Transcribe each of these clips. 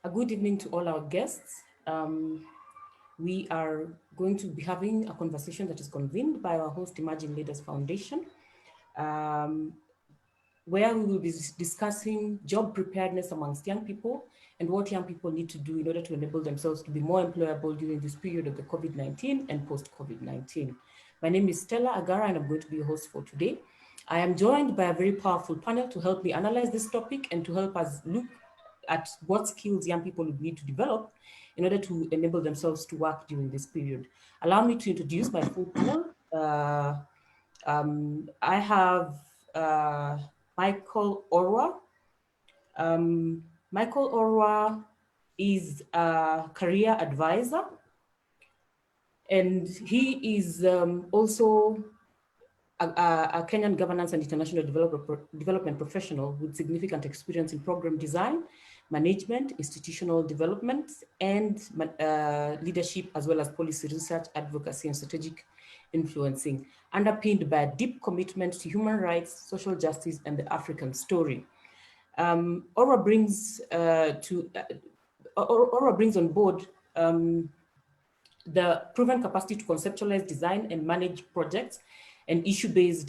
A good evening to all our guests. We are going to be having a conversation that is convened by our host, Emerging Leaders Foundation, um, where we will be discussing job preparedness amongst young people and what young people need to do in order to enable themselves to be more employable during this period of the COVID-19 and post-COVID-19. My name is Stella Agara, and I'm going to be your host for today. I am joined by a very powerful panel to help me analyze this topic and to help us look at what skills young people would need to develop in order to enable themselves to work during this period. Allow me to introduce my full panel. I have uh, Michael Orwa. Michael Orwa is a career advisor, and he is also a Kenyan governance and international development professional with significant experience in program design, management, institutional development, and leadership, as well as policy research, advocacy, and strategic influencing, underpinned by a deep commitment to human rights, social justice, and the African story. Aura brings Aura brings on board the proven capacity to conceptualize, design, and manage projects and issue-based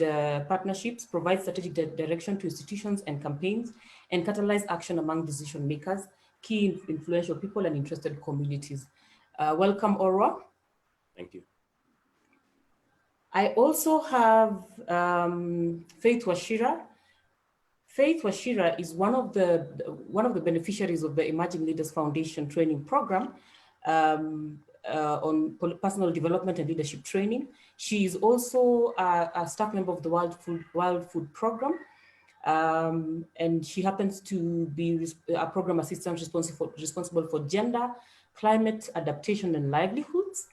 partnerships, provide strategic direction to institutions and campaigns, and catalyze action among decision makers, key influential people, and interested communities. Welcome, Aura. Thank you. I also have Faith Washira. Faith Washira is one of the beneficiaries of the Emerging Leaders Foundation training program on personal development and leadership training. She is also a staff member of the World Food Program, and she happens to be a program assistant responsible for gender, climate adaptation, and livelihoods.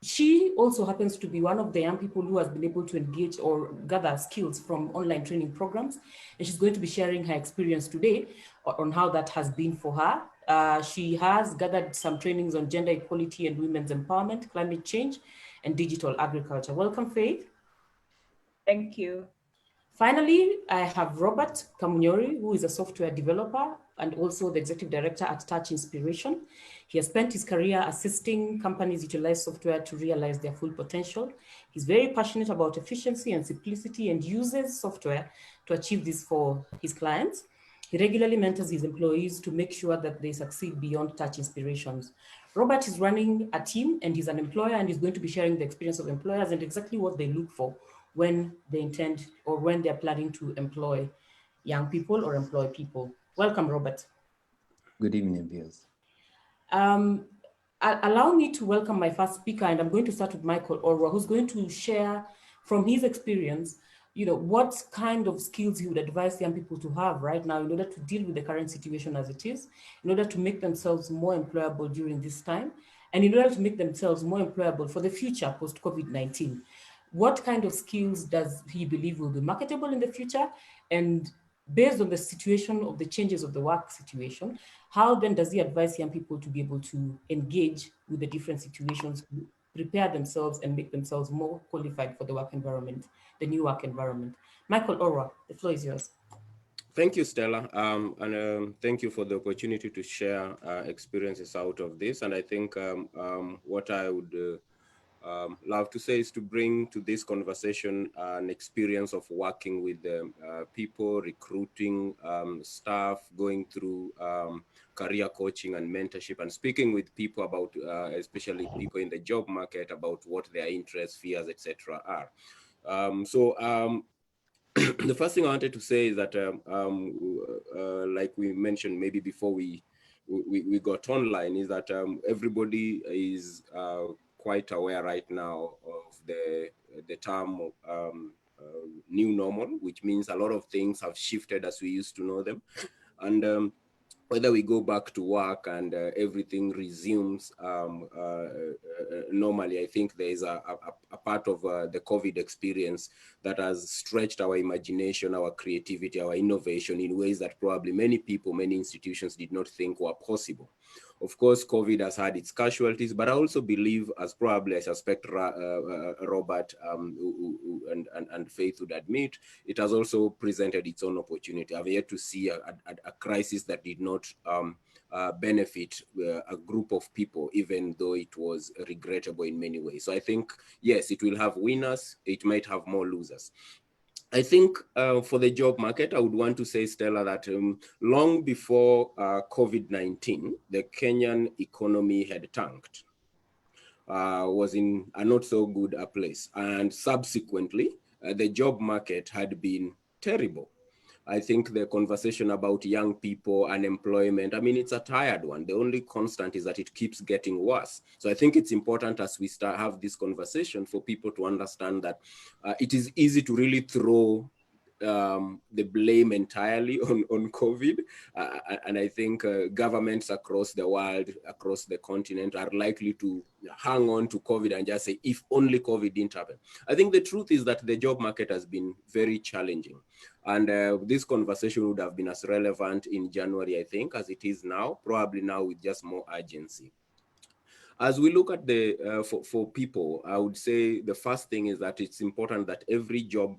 She also happens to be one of the young people who has been able to engage or gather skills from online training programs. And she's going to be sharing her experience today on how that has been for her. She has gathered some trainings on gender equality and women's empowerment, climate change, and digital agriculture. Welcome, Faith. Thank you. Finally, I have Robert Camuri, who is a software developer and also the executive director at Touch Inspiration. He has spent his career assisting companies utilize software to realize their full potential. He's very passionate about efficiency and simplicity and uses software to achieve this for his clients. He regularly mentors his employees to make sure that they succeed beyond Touch Inspirations. Robert is running a team and he's an employer, and he's going to be sharing the experience of employers and exactly what they look for when they intend or when they're planning to employ young people or employ people. Welcome, Robert. Good evening, viewers. Allow me to welcome my first speaker, and I'm going to start with Michael Orwa, who's going to share from his experience, what kind of skills he would advise young people to have right now in order to deal with the current situation as it is, in order to make themselves more employable during this time, and in order to make themselves more employable for the future post-COVID-19. What kind of skills does he believe will be marketable in the future? And based on the situation of the changes of the work situation, how then does he advise young people to be able to engage with the different situations, prepare themselves and make themselves more qualified for the work environment, the new work environment? Michael Orwa, the floor is yours. Thank you, Stella, and thank you for the opportunity to share experiences out of this. And I think what I would love to say is to bring to this conversation an experience of working with people, recruiting staff, going through career coaching and mentorship, and speaking with people about, especially people in the job market, about what their interests, fears, etc. are. The first thing I wanted to say is that, like we mentioned maybe before we got online, is that everybody is quite aware right now of the term new normal, which means a lot of things have shifted as we used to know them. And whether we go back to work and everything resumes normally, I think there is a part of the COVID experience that has stretched our imagination, our creativity, our innovation in ways that probably many people, many institutions did not think were possible. Of course, COVID has had its casualties, but I also believe, as probably I suspect Robert and Faith would admit, it has also presented its own opportunity. I've yet to see a crisis that did not benefit a group of people, even though it was regrettable in many ways. So I think, yes, it will have winners, it might have more losers. I think for the job market, I would want to say, Stella, that long before COVID-19, the Kenyan economy had tanked, was in a not so good a place. And subsequently, the job market had been terrible. I think the conversation about young people, unemployment, I mean, it's a tired one. The only constant is that it keeps getting worse. So I think it's important as we have this conversation for people to understand that it is easy to really throw the blame entirely on COVID. And I think governments across the world, across the continent, are likely to hang on to COVID and just say, if only COVID didn't happen. I think the truth is that the job market has been very challenging. And this conversation would have been as relevant in January, I think, as it is now, probably now with just more urgency. As we look at the, for people, I would say the first thing is that it's important that every job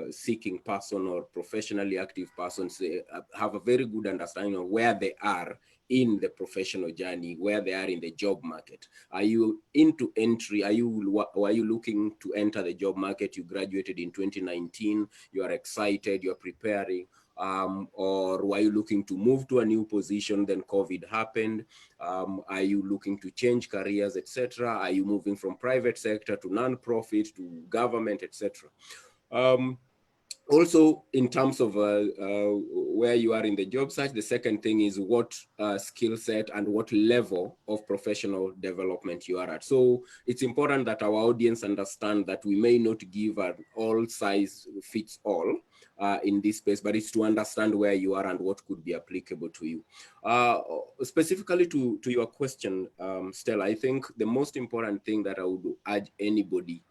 seeking person or professionally active person have a very good understanding of where they are in the professional journey, where they are in the job market. Are you into entry? Are you looking to enter the job market? You graduated in 2019, you are excited, you're preparing. Or were you looking to move to a new position, then COVID happened? Are you looking to change careers, etc.? Are you moving from private sector to non-profit to government, etc.? Also, in terms of where you are in the job search, the second thing is what skill set and what level of professional development you are at. So it's important that our audience understand that we may not give an all size fits all in this space, but it's to understand where you are and what could be applicable to you. Specifically to your question, Stella, I think the most important thing that I would urge anybody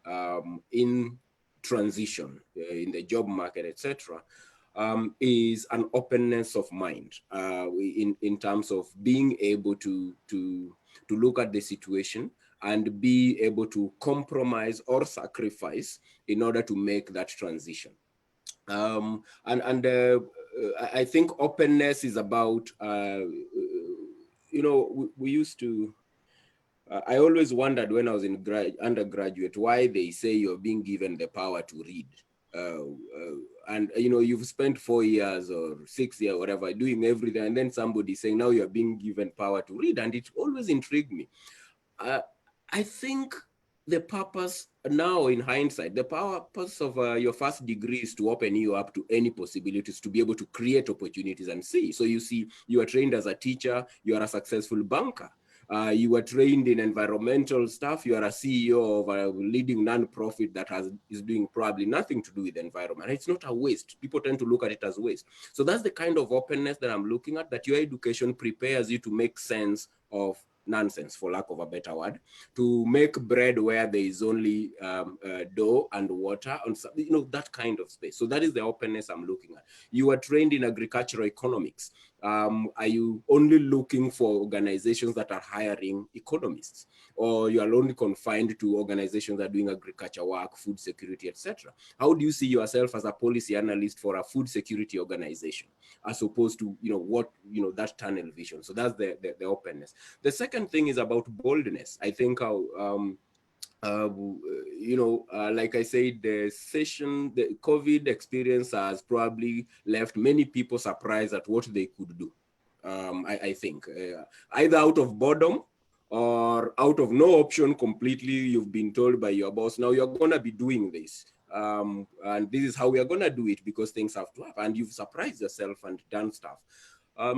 in transition in the job market, etc., is an openness of mind in terms of being able to look at the situation and be able to compromise or sacrifice in order to make that transition. I think openness is about, you know, we used to, I always wondered when I was in undergraduate why they say you're being given the power to read. And you know, you've spent 4 years or 6 years, whatever, doing everything, and then somebody saying now you're being given power to read, and it always intrigued me. I think the purpose now, in hindsight, the purpose of your first degree is to open you up to any possibilities, to be able to create opportunities and see. So you see, you are trained as a teacher, you are a successful banker. You were trained in environmental stuff. You are a CEO of a leading nonprofit that is doing probably nothing to do with the environment. It's not a waste. People tend to look at it as waste. So that's the kind of openness that I'm looking at, that your education prepares you to make sense of nonsense, for lack of a better word, to make bread where there is only dough and water, and you know, that kind of space. So that is the openness I'm looking at. You are trained in agricultural economics. Are you only looking for organizations that are hiring economists, or you are only confined to organizations that are doing agriculture work, food security, etc.? How do you see yourself as a policy analyst for a food security organization, as opposed to, you know, what, you know, that tunnel vision? So that's the openness. The second thing is about boldness. I think you know, like I said, the COVID experience has probably left many people surprised at what they could do. I think either out of boredom or out of no option completely. You've been told by your boss, now you're going to be doing this. And this is how we are going to do it because things have to happen. And you've surprised yourself and done stuff.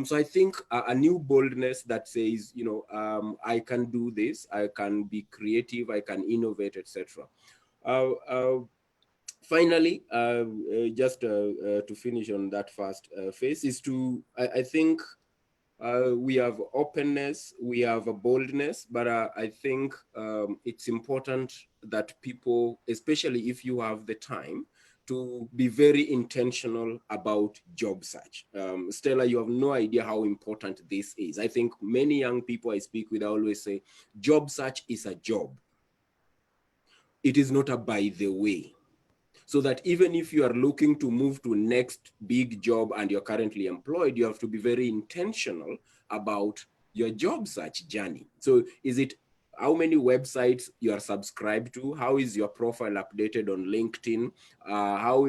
So I think a new boldness that says, you know, I can do this, I can be creative, I can innovate, etc. Finally, just to finish on that first phase is to, I think we have openness, we have a boldness, but I think it's important that people, especially if you have the time, to be very intentional about job search. Stella, you have no idea how important this is. I think many young people I speak with, I always say, job search is a job. It is not a by the way. So that even if you are looking to move to next big job and you're currently employed, you have to be very intentional about your job search journey. So is it how many websites you are subscribed to? How is your profile updated on LinkedIn? How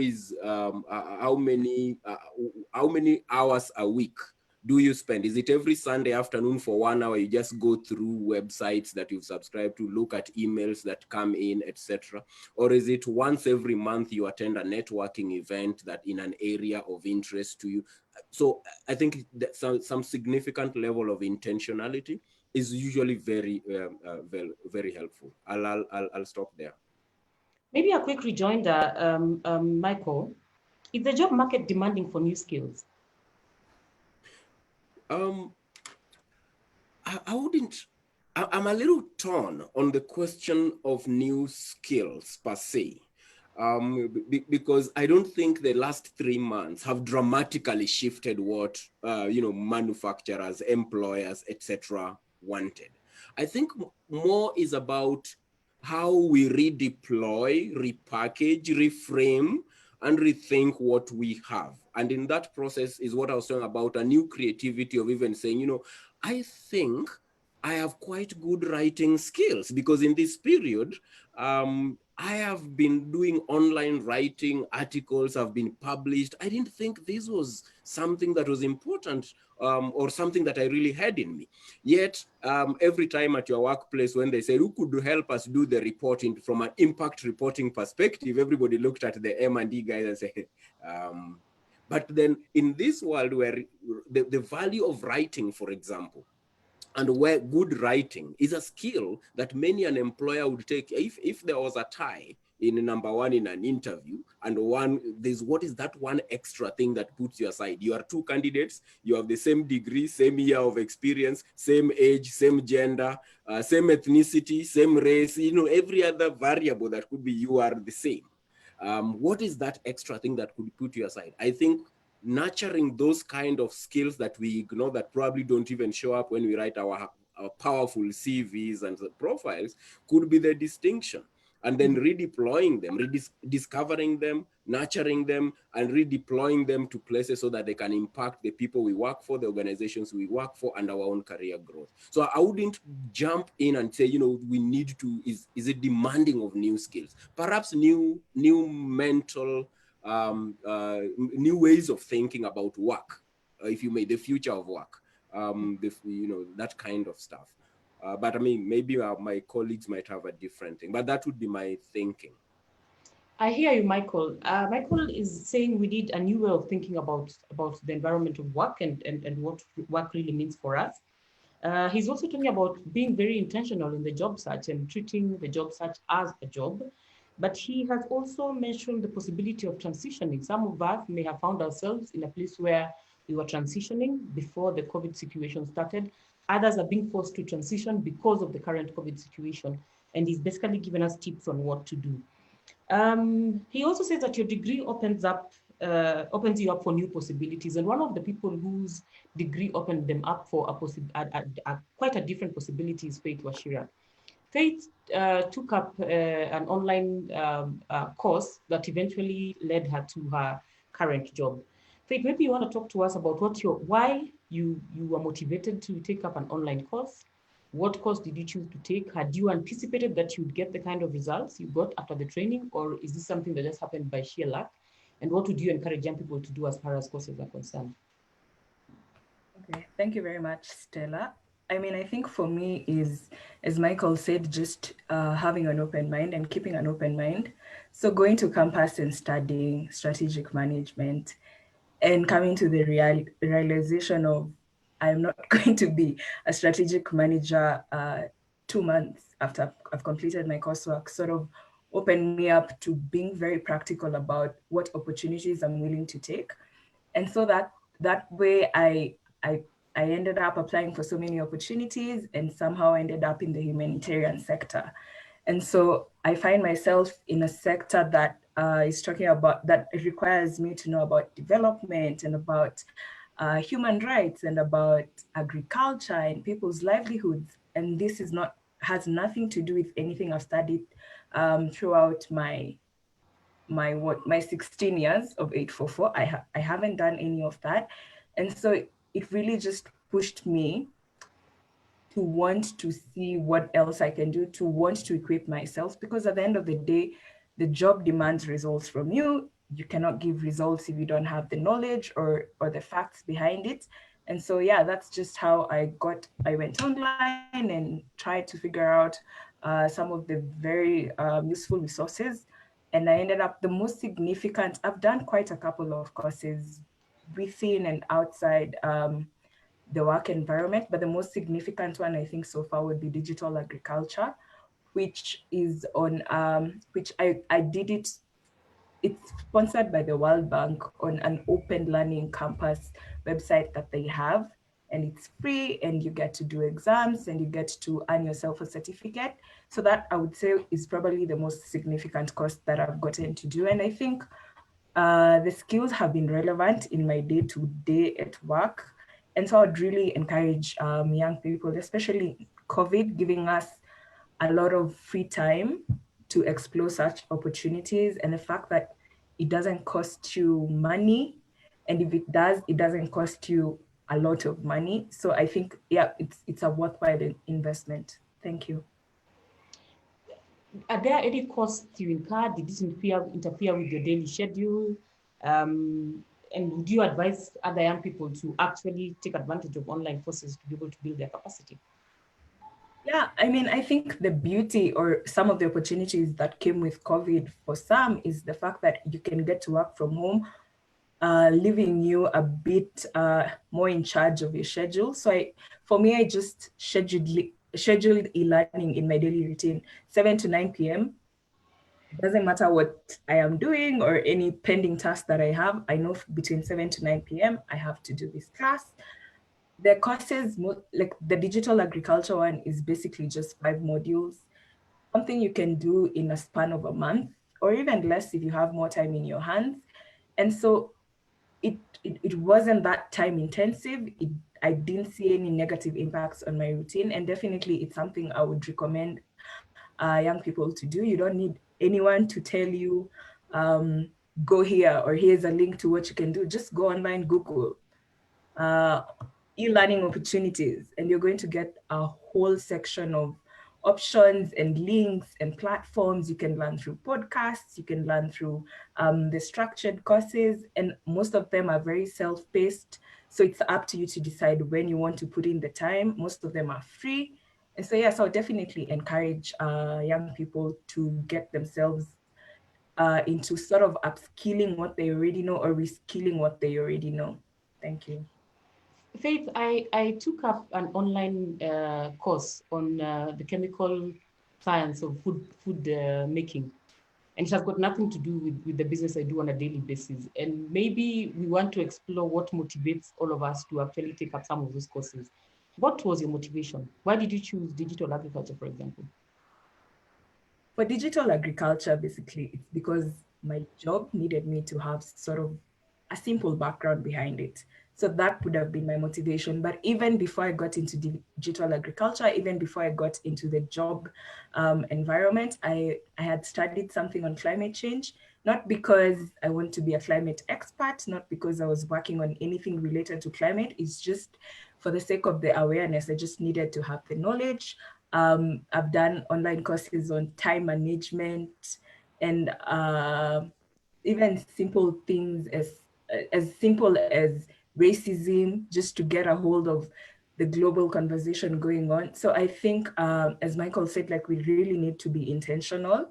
many hours a week do you spend? Is it every Sunday afternoon for 1 hour, you just go through websites that you've subscribed to, look at emails that come in, etc.? Or is it once every month you attend a networking event that in an area of interest to you? So I think that some significant level of intentionality is usually very, very helpful. I'll stop there. Maybe a quick rejoinder, Michael. Is the job market demanding for new skills? I wouldn't. I'm a little torn on the question of new skills per se, because I don't think the last 3 months have dramatically shifted what manufacturers, employers, etc. wanted. I think more is about how we redeploy, repackage, reframe, and rethink what we have. And in that process is what I was talking about, a new creativity of even saying, I think I have quite good writing skills, because in this period, I have been doing online writing, articles have been published. I didn't think this was something that was important or something that I really had in me. Yet, every time at your workplace, when they say, who could help us do the reporting from an impact reporting perspective, everybody looked at the M&E guys and said, but then in this world where the value of writing, for example, and where good writing is a skill that many an employer would take. If there was a tie in number one in an interview, and what is that one extra thing that puts you aside? You are two candidates, you have the same degree, same year of experience, same age, same gender, same ethnicity, same race, every other variable that could be, you are the same. What is that extra thing that could put you aside? I think nurturing those kind of skills that we ignore, that probably don't even show up when we write our powerful CVs and profiles, could be the distinction. And then redeploying them, rediscovering them, nurturing them, and redeploying them to places so that they can impact the people we work for, the organizations we work for, and our own career growth. So I wouldn't jump in and say, we need to, is it demanding of new skills? Perhaps new mental, new ways of thinking about work, if you may, the future of work, that kind of stuff. But I mean, maybe my colleagues might have a different thing, but that would be my thinking. I hear you, Michael. Michael is saying we need a new way of thinking about the environment of work and what work really means for us. He's also talking about being very intentional in the job search and treating the job search as a job. But he has also mentioned the possibility of transitioning. Some of us may have found ourselves in a place where we were transitioning before the COVID situation started. Others are being forced to transition because of the current COVID situation. And he's basically given us tips on what to do. He also says that your degree opens you up for new possibilities. And one of the people whose degree opened them up for quite a different possibility is Faith Washira. Faith took up an online course that eventually led her to her current job. Faith, maybe you want to talk to us about why you were motivated to take up an online course. What course did you choose to take? Had you anticipated that you'd get the kind of results you got after the training, or is this something that just happened by sheer luck? And what would you encourage young people to do as far as courses are concerned? Okay, thank you very much, Stella. I mean, I think for me is, as Michael said, just having an open mind and keeping an open mind. So going to campus and studying strategic management and coming to the realization of I'm not going to be a strategic manager 2 months after I've completed my coursework sort of opened me up to being very practical about what opportunities I'm willing to take. And so that way I ended up applying for so many opportunities and somehow ended up in the humanitarian sector. And so I find myself in a sector that is talking about, that it requires me to know about development and about human rights and about agriculture and people's livelihoods. And this has nothing to do with anything I've studied throughout my 16 years of 844. I haven't done any of that. And so it really just pushed me to want to see what else I can do, to want to equip myself, because at the end of the day, the job demands results from you. You cannot give results if you don't have the knowledge or the facts behind it. And so, yeah, that's just how I went online and tried to figure out some of the very useful resources. And I ended up I've done quite a couple of courses within and outside the work environment, but the most significant one I think so far would be digital agriculture, which is on, which I did it, it's sponsored by the World Bank on an open learning campus website that they have, and it's free and you get to do exams and you get to earn yourself a certificate. So that I would say is probably the most significant course that I've gotten to do. And I think the skills have been relevant in my day-to-day at work. And so I'd really encourage young people, especially COVID, giving us a lot of free time to explore such opportunities, and the fact that it doesn't cost you money. And if it does, it doesn't cost you a lot of money. So I think, yeah, it's a worthwhile investment. Thank you. Are there any costs you incurred? Did this interfere with your daily schedule? And would you advise other young people to actually take advantage of online courses to be able to build their capacity? Yeah, I mean, I think the beauty or some of the opportunities that came with COVID for some is the fact that you can get to work from home, leaving you a bit more in charge of your schedule. So for me, I just scheduled e-learning in my daily routine, 7 to 9 p.m. It doesn't matter what I am doing or any pending task that I have. I know between 7 to 9 p.m. I have to do this class. The courses, like the digital agriculture one, is basically just 5 modules, something you can do in a span of a month or even less if you have more time in your hands. And so it wasn't that time intensive. I didn't see any negative impacts on my routine. And definitely it's something I would recommend young people to do. You don't need anyone to tell you, go here or here's a link to what you can do. Just go online, Google e-learning opportunities, and you're going to get a whole section of options and links and platforms. You can learn through podcasts, you can learn through the structured courses, and most of them are very self-paced. So it's up to you to decide when you want to put in the time. Most of them are free. And so, yes, I would definitely encourage young people to get themselves into sort of upskilling what they already know or reskilling what they already know. Thank you. Faith, I took up an online course on the chemical science of food making. And it has got nothing to do with the business I do on a daily basis. And maybe we want to explore what motivates all of us to actually take up some of those courses. What was your motivation? Why did you choose digital agriculture, for example? For digital agriculture, basically, it's because my job needed me to have sort of a simple background behind it. So that would have been my motivation. But even before I got into digital agriculture, even before I got into the job environment, I had studied something on climate change, not because I want to be a climate expert, not because I was working on anything related to climate. It's just for the sake of the awareness. I just needed to have the knowledge. I've done online courses on time management and even simple things as simple as racism, just to get a hold of the global conversation going on. So I think, as Michael said, like we really need to be intentional,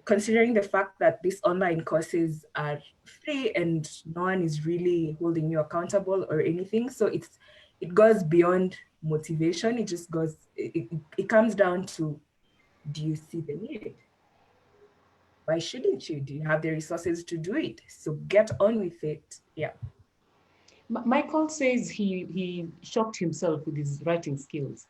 considering the fact that these online courses are free and no one is really holding you accountable or anything. So it goes beyond motivation. It just goes, it comes down to, do you see the need? Why shouldn't you? Do you have the resources to do it? So get on with it. Yeah. Michael says he shocked himself with his writing skills.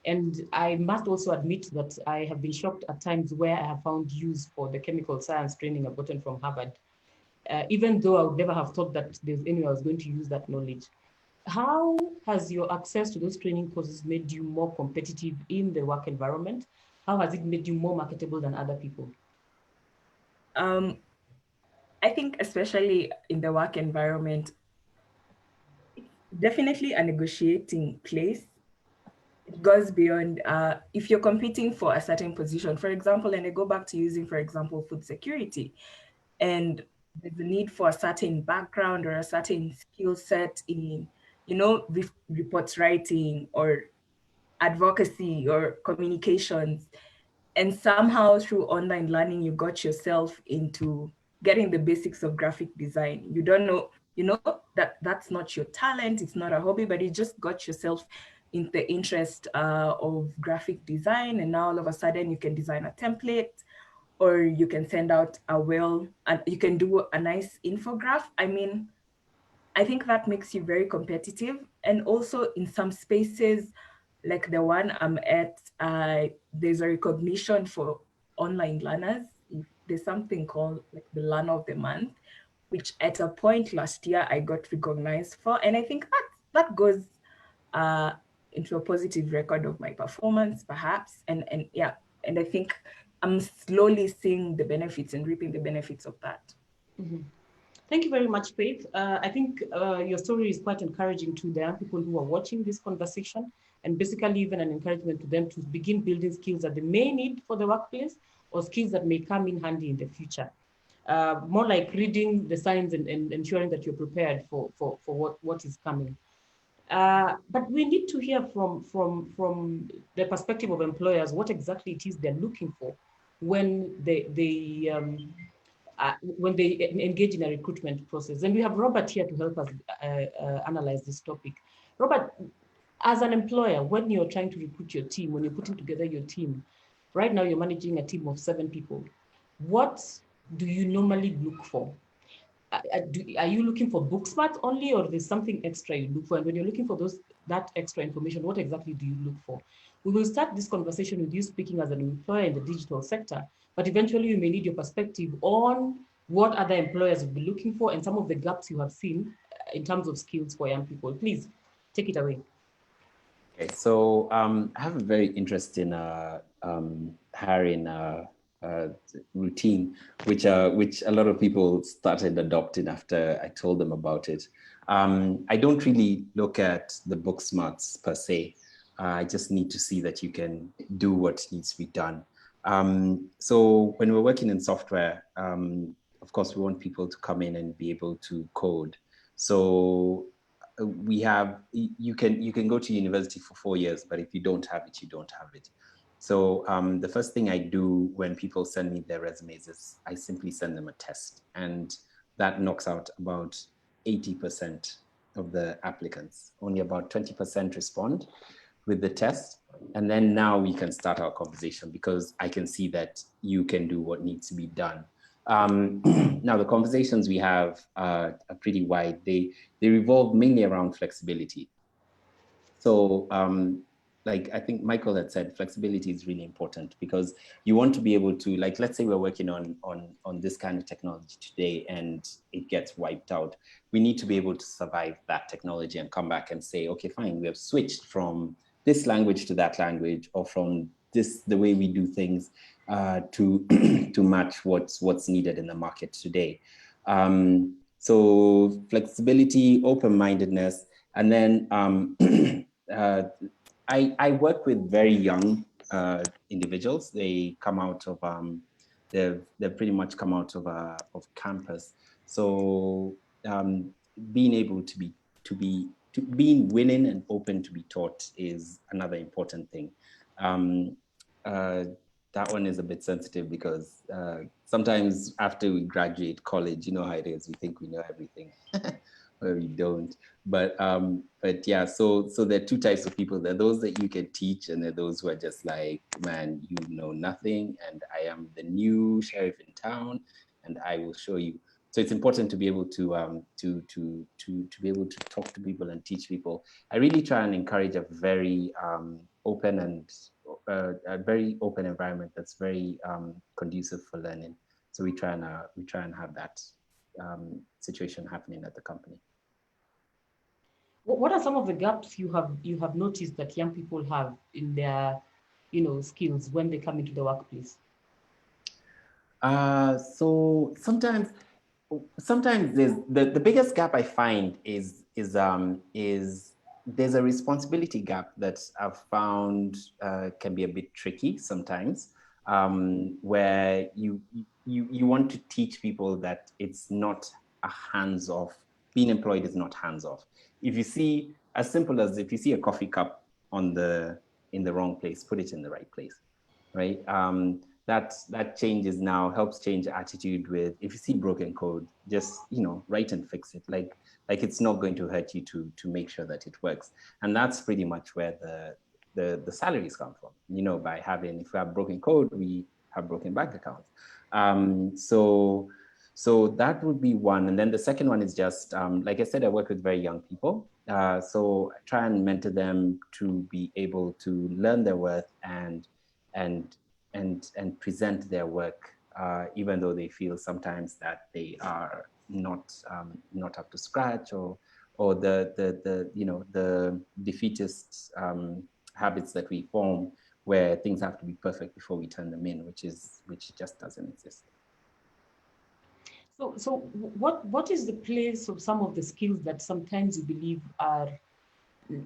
And I must also admit that I have been shocked at times where I have found use for the chemical science training I've gotten from Harvard, even though I would never have thought that there's any way I was going to use that knowledge. How has your access to those training courses made you more competitive in the work environment? How has it made you more marketable than other people? I think especially in the work environment, it's definitely a negotiating place. It goes beyond if you're competing for a certain position, for example, and I go back to using, for example, food security, and there's a need for a certain background or a certain skill set in, reports writing or advocacy or communications. And somehow through online learning, you got yourself into getting the basics of graphic design. You don't know, that that's not your talent, it's not a hobby, but you just got yourself in the interest of graphic design. And now all of a sudden you can design a template, or you can send out and you can do a nice infograph. I mean, I think that makes you very competitive. And also in some spaces, like the one I'm at, there's a recognition for online learners. There's something called like the Learner of the Month, which at a point last year I got recognized for. And I think that goes uh, into a positive record of my performance, perhaps. And yeah, and I think I'm slowly seeing the benefits and reaping the benefits of that. Mm-hmm. Thank you very much, Faith. I think your story is quite encouraging to the young people who are watching this conversation, and basically even an encouragement to them to begin building skills that they may need for the workplace or skills that may come in handy in the future. More like reading the signs and ensuring that you're prepared for what is coming. But we need to hear from the perspective of employers what exactly it is they're looking for when when they engage in a recruitment process. And we have Robert here to help us analyze this topic. Robert, as an employer, when you're trying to recruit your team, when you're putting together your team, right now you're managing a team of 7 people. What do you normally look for? Are you looking for book smart only, or there's something extra you look for? And when you're looking for that extra information, what exactly do you look for? We will start this conversation with you speaking as an employer in the digital sector, but eventually you may need your perspective on what other employers will be looking for and some of the gaps you have seen in terms of skills for young people. Please take it away. Okay, so I have a very interesting hiring routine, which a lot of people started adopting after I told them about it. I don't really look at the book smarts per se. I just need to see that you can do what needs to be done. So when we're working in software, of course, we want people to come in and be able to code. So we have, you can go to university for 4 years, but if you don't have it, you don't have it. So the first thing I do when people send me their resumes is I simply send them a test, and that knocks out about 80% of the applicants. Only about 20% respond with the test. And then now we can start our conversation because I can see that you can do what needs to be done. Now the conversations we have are pretty wide. They revolve mainly around flexibility. So like I think Michael had said, flexibility is really important because you want to be able to, like, let's say we're working on this kind of technology today and it gets wiped out. We need to be able to survive that technology and come back and say, okay, fine, we have switched from this language to that language, or from the way we do things to to match what's needed in the market today. So flexibility, open-mindedness, and then I work with very young individuals. They come out of they've pretty much come out of campus. So being able to being willing and open to be taught is another important thing. That one is a bit sensitive because sometimes after we graduate college, you know how it is, we think we know everything. Well, we don't. But yeah, so there are 2 types of people. There are those that you can teach, and there are those who are just like, man, you know nothing, and I am the new sheriff in town, and I will show you. So it's important to be able to be able to talk to people and teach people. I really try and encourage a very open and a very open environment that's very conducive for learning. So we try and have that situation happening at the company. What are some of the gaps you have noticed that young people have in their, skills when they come into the workplace? So sometimes there's the biggest gap I find is there's a responsibility gap that I've found can be a bit tricky sometimes, where you want to teach people that it's not a hands-off. Being employed is not hands-off. If you see, as simple as if you see a coffee cup in the wrong place, put it in the right place, right? That changes now, helps change attitude with, if you see broken code, just, write and fix it. Like it's not going to hurt you to make sure that it works. And that's pretty much where the salaries come from, by having, if we have broken code, we have broken bank accounts. So that would be one. And then the second one is just, like I said, I work with very young people. So I try and mentor them to be able to learn their worth and present their work, even though they feel sometimes that they are not up to scratch, or the defeatist habits that we form, where things have to be perfect before we turn them in, which just doesn't exist. So what is the place of some of the skills that sometimes you believe are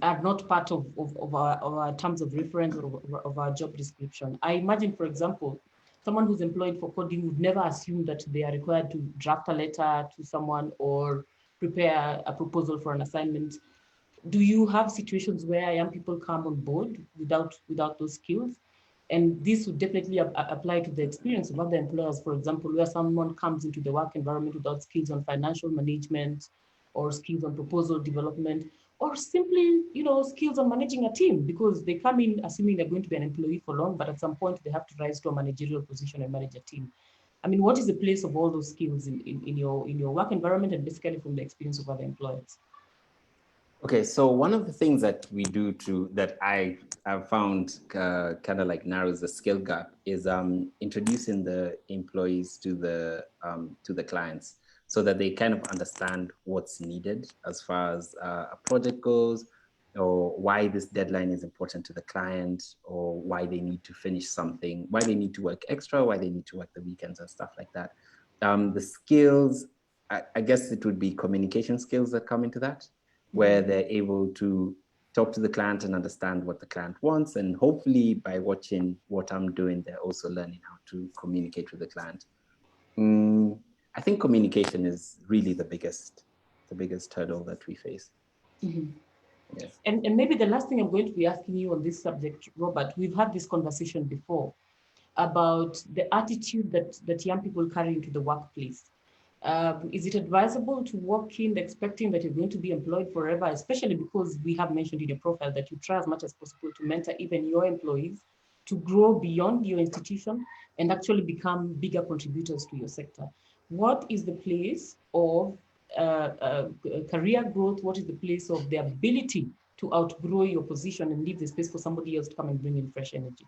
not part of our terms of reference or of our job description? I imagine, for example, someone who's employed for coding would never assume that they are required to draft a letter to someone or prepare a proposal for an assignment. Do you have situations where young people come on board without those skills? And this would definitely apply to the experience of other employers, for example, where someone comes into the work environment without skills on financial management or skills on proposal development, or simply, skills on managing a team, because they come in assuming they're going to be an employee for long, but at some point they have to rise to a managerial position and manage a team. I mean, what is the place of all those skills in your work environment, and basically from the experience of other employers? Okay, so one of the things that we do that I have found kind of like narrows the skill gap is introducing the employees to the clients, so that they kind of understand what's needed as far as a project goes, or why this deadline is important to the client, or why they need to finish something, why they need to work extra, why they need to work the weekends and stuff like that. The skills, I guess it would be communication skills that come into that, where they're able to talk to the client and understand what the client wants. And hopefully by watching what I'm doing, they're also learning how to communicate with the client. I think communication is really the biggest hurdle that we face. Mm-hmm. Yes. And maybe the last thing I'm going to be asking you on this subject, Robert, we've had this conversation before about the attitude that young people carry into the workplace. Is it advisable to walk in expecting that you're going to be employed forever, especially because we have mentioned in your profile that you try as much as possible to mentor even your employees to grow beyond your institution and actually become bigger contributors to your sector? What is the place of career growth? What is the place of the ability to outgrow your position and leave the space for somebody else to come and bring in fresh energy?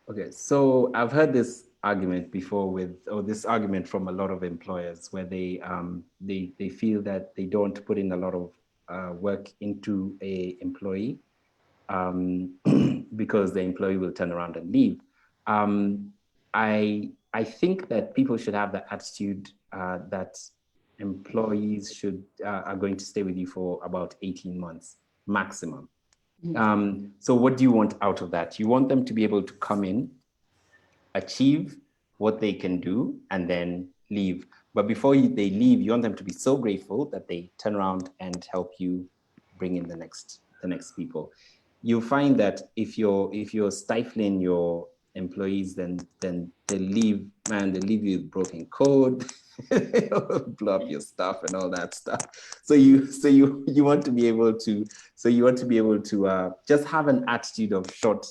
Okay, so I've heard this argument before this argument from a lot of employers, where they feel that they don't put in a lot of work into a employee because the employee will turn around and leave. I think that people should have the attitude that employees are going to stay with you for about 18 months maximum. So what do you want out of that? You want them to be able to come in, achieve what they can do, and then leave. But before they leave, you want them to be so grateful that they turn around and help you bring in the next people. You'll find that if you're stifling your employees, then they leave, man, they leave you with broken code, blow up your stuff and all that stuff. So you want to be able to just have an attitude of short,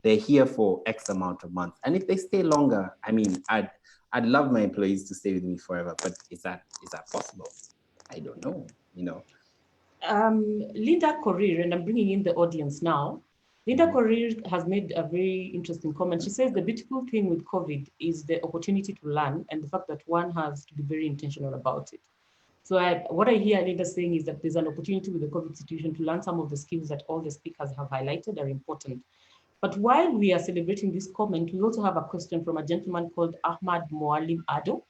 they're here for X amount of months. And if they stay longer, I mean, I'd love my employees to stay with me forever, but is that possible? I don't know, Linda Korir, and I'm bringing in the audience now. Linda Korir has made a very interesting comment. She says the beautiful thing with COVID is the opportunity to learn and the fact that one has to be very intentional about it. So what I hear Linda saying is that there's an opportunity with the COVID situation to learn some of the skills that all the speakers have highlighted are important. But while we are celebrating this comment, we also have a question from a gentleman called Ahmad Moalim Ado.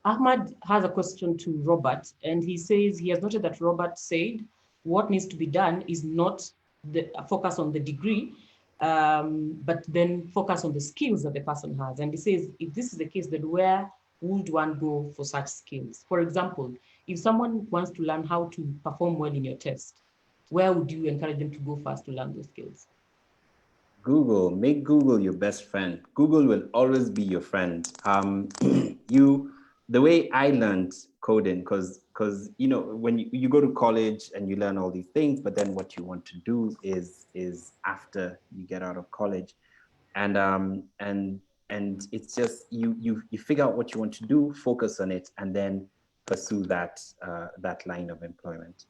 Ahmad has a question to Robert, and he says he has noted that Robert said what needs to be done is not the focus on the degree, but then focus on the skills that the person has. And he says, if this is the case, then where would one go for such skills? For example, if someone wants to learn how to perform well in your test, where would you encourage them to go first to learn those skills? Google, make Google your best friend. Google will always be your friend. The way I learned coding, because you know, when you go to college and you learn all these things, but then what you want to do is after you get out of college, and it's just you figure out what you want to do, focus on it, and then pursue that line of employment.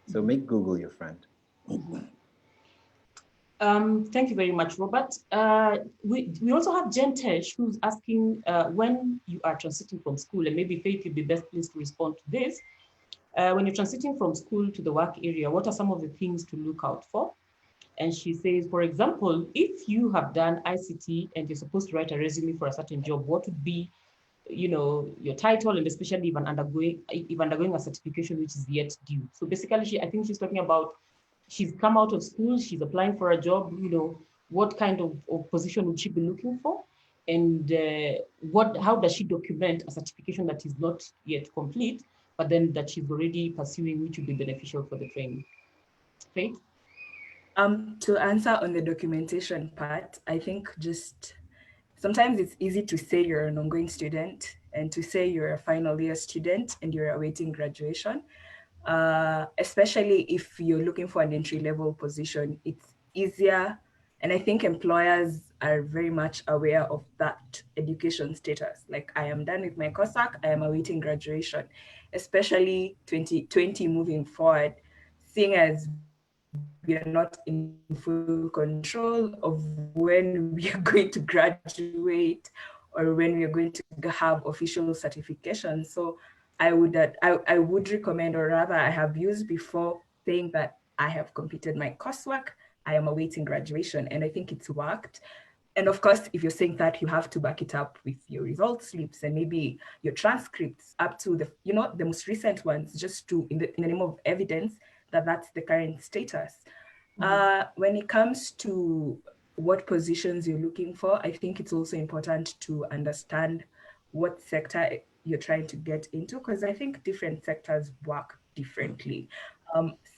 So make Google your friend. Thank you very much, Robert. We also have Jen Tesh, who's asking when you are transiting from school, and maybe Faith, you'd be best pleased to respond to this. When you're transiting from school to the work area, what are some of the things to look out for? And she says, for example, if you have done ICT and you're supposed to write a resume for a certain job, what would be, you know, your title, and especially if undergoing a certification which is yet due. So basically, I think she's talking about she's come out of school, she's applying for a job, you know, what kind of position would she be looking for? And how does she document a certification that is not yet complete, but then that she's already pursuing, which would be beneficial for the training? Faith? To answer on the documentation part, I think just sometimes it's easy to say you're an ongoing student and to say you're a final year student and you're awaiting graduation. Especially if you're looking for an entry-level position, it's easier. And I think employers are very much aware of that education status. Like, I am done with my coursework, I am awaiting graduation, especially 2020 moving forward, seeing as we are not in full control of when we are going to graduate or when we are going to have official certification. So I would recommend, or rather I have used before, saying that I have completed my coursework, I am awaiting graduation, and I think it's worked. And of course, if you're saying that, you have to back it up with your results slips and maybe your transcripts up to the, you know, the most recent ones, just to, in the name of evidence that that's the current status. When it comes to what positions you're looking for, I think it's also important to understand what sector you're trying to get into, because I think different sectors work differently.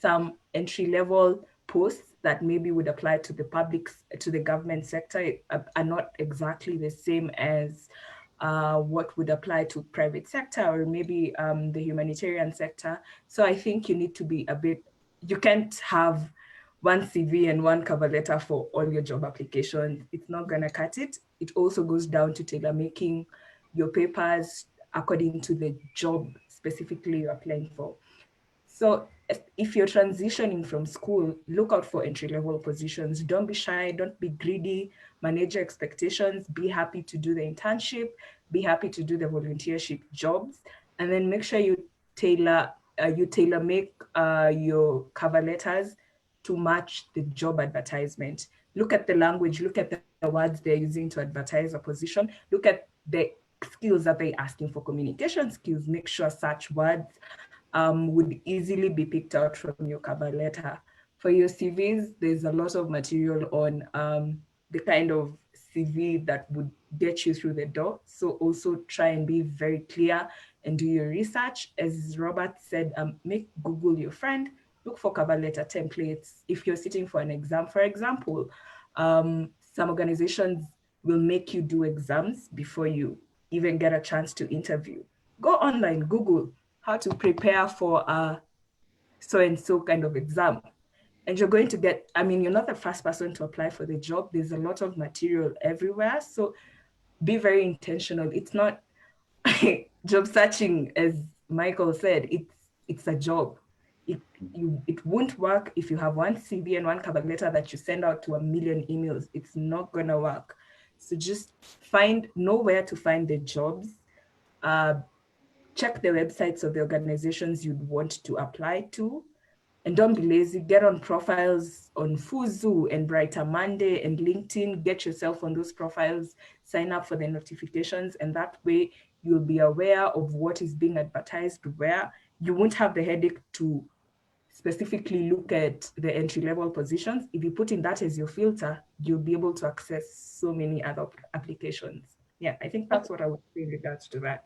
Some entry-level posts that maybe would apply to the government sector are not exactly the same as what would apply to private sector or maybe the humanitarian sector. So I think you need to be you can't have one CV and one cover letter for all your job applications. It's not gonna cut it. It also goes down to tailor making your papers according to the job specifically you're applying for. So if you're transitioning from school, look out for entry-level positions. Don't be shy, don't be greedy, manage your expectations, be happy to do the internship, be happy to do the volunteership jobs, and then make sure you tailor make your cover letters to match the job advertisement. Look at the language, look at the words they're using to advertise a position, look at the skills that they're asking for, communication skills, make sure such words would easily be picked out from your cover letter. For your CVs, there's a lot of material on the kind of CV that would get you through the door. So also try and be very clear and do your research. As Robert said, make Google your friend, look for cover letter templates. If you're sitting for an exam, for example, some organizations will make you do exams before you even get a chance to interview. Go online, Google how to prepare for a so-and-so kind of exam. And you're going to get, I mean, you're not the first person to apply for the job. There's a lot of material everywhere. So be very intentional. It's not job searching, as Michael said, it's a job. it won't work if you have one CV and one cover letter that you send out to 1 million emails. It's not gonna work. So just know where to find the jobs. Check the websites of the organizations you'd want to apply to. And don't be lazy. Get on profiles on Fuzu and Brighter Monday and LinkedIn. Get yourself on those profiles. Sign up for the notifications. And that way you'll be aware of what is being advertised where. You won't have the headache to specifically look at the entry-level positions. If you put in that as your filter, you'll be able to access so many other applications. Yeah, I think that's what I would say in regards to that.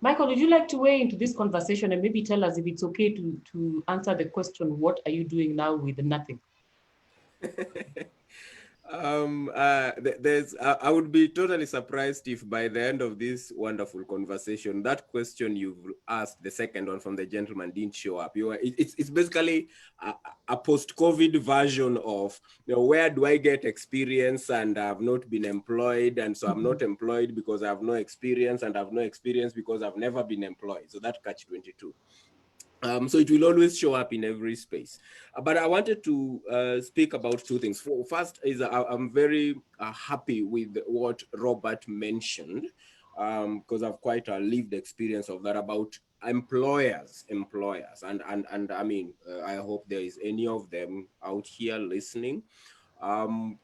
Michael, would you like to weigh into this conversation and maybe tell us if it's okay to answer the question, what are you doing now with nothing? I would be totally surprised if by the end of this wonderful conversation, that question you've asked, the second one from the gentleman, didn't show up. It's basically a post-COVID version of, where do I get experience and I've not been employed, and so I'm not employed because I have no experience, and I have no experience because I've never been employed. So that catch-22. So it will always show up in every space. But I wanted to speak about two things. First is I'm very happy with what Robert mentioned, because I've quite a lived experience of that, about employers. And I mean, I hope there is any of them out here listening.